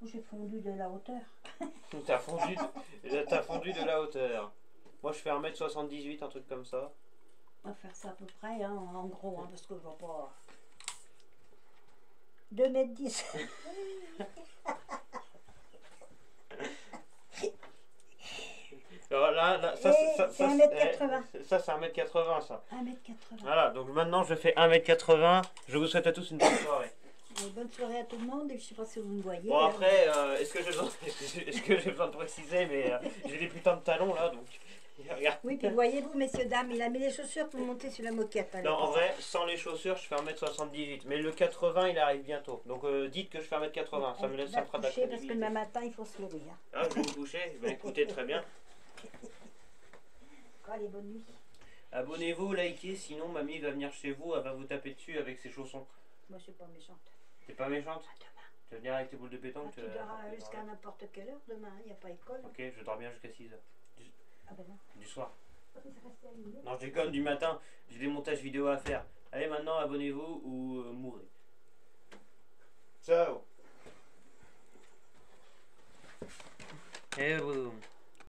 [SPEAKER 2] Oh, j'ai fondu de la hauteur.
[SPEAKER 1] T'as fondu, de la hauteur. Moi, je fais 1m78, un truc comme ça.
[SPEAKER 2] On va faire ça à peu près, hein, en gros, hein, parce que je vois pas. 2m10.
[SPEAKER 1] Alors là, ça,
[SPEAKER 2] c'est 1m80.
[SPEAKER 1] Ça, c'est 1m80, ça.
[SPEAKER 2] 1m80.
[SPEAKER 1] Voilà, donc maintenant, je fais 1m80. Je vous souhaite à tous une bonne soirée.
[SPEAKER 2] Bonne soirée à tout le monde, et je sais pas si vous me voyez.
[SPEAKER 1] Bon, après, est-ce que j'ai besoin de préciser, mais j'ai des putains de talons, là, donc... Regarde.
[SPEAKER 2] Oui, puis voyez-vous, messieurs, dames, il a mis les chaussures pour monter sur la moquette.
[SPEAKER 1] Non, en vrai, sans les chaussures, je fais 1m78. Mais le 80, il arrive bientôt. Donc dites que je fais 1m80. Ça me laisse, ça me fera de la
[SPEAKER 2] Parce que
[SPEAKER 1] crédibilité.
[SPEAKER 2] demain matin, il faut se lever. Hein.
[SPEAKER 1] Ah, je vais me coucher. Ben, écoutez, très bien.
[SPEAKER 2] Allez, bonne nuit.
[SPEAKER 1] Abonnez-vous, likez, sinon mamie va venir chez vous, elle va vous taper dessus avec ses chaussons.
[SPEAKER 2] Moi, je suis pas méchante.
[SPEAKER 1] T'es pas méchante? Tu vas venir avec tes boules de pétanque?
[SPEAKER 2] Tu dorras jusqu'à n'importe quelle heure demain, il n'y a pas école.
[SPEAKER 1] Ok, je dors bien jusqu'à 6h.
[SPEAKER 2] Ah ben non.
[SPEAKER 1] Du soir. Non, je déconne, du matin, j'ai des montages vidéo à faire. Allez, maintenant, abonnez-vous ou mourrez. Ciao. Et boum.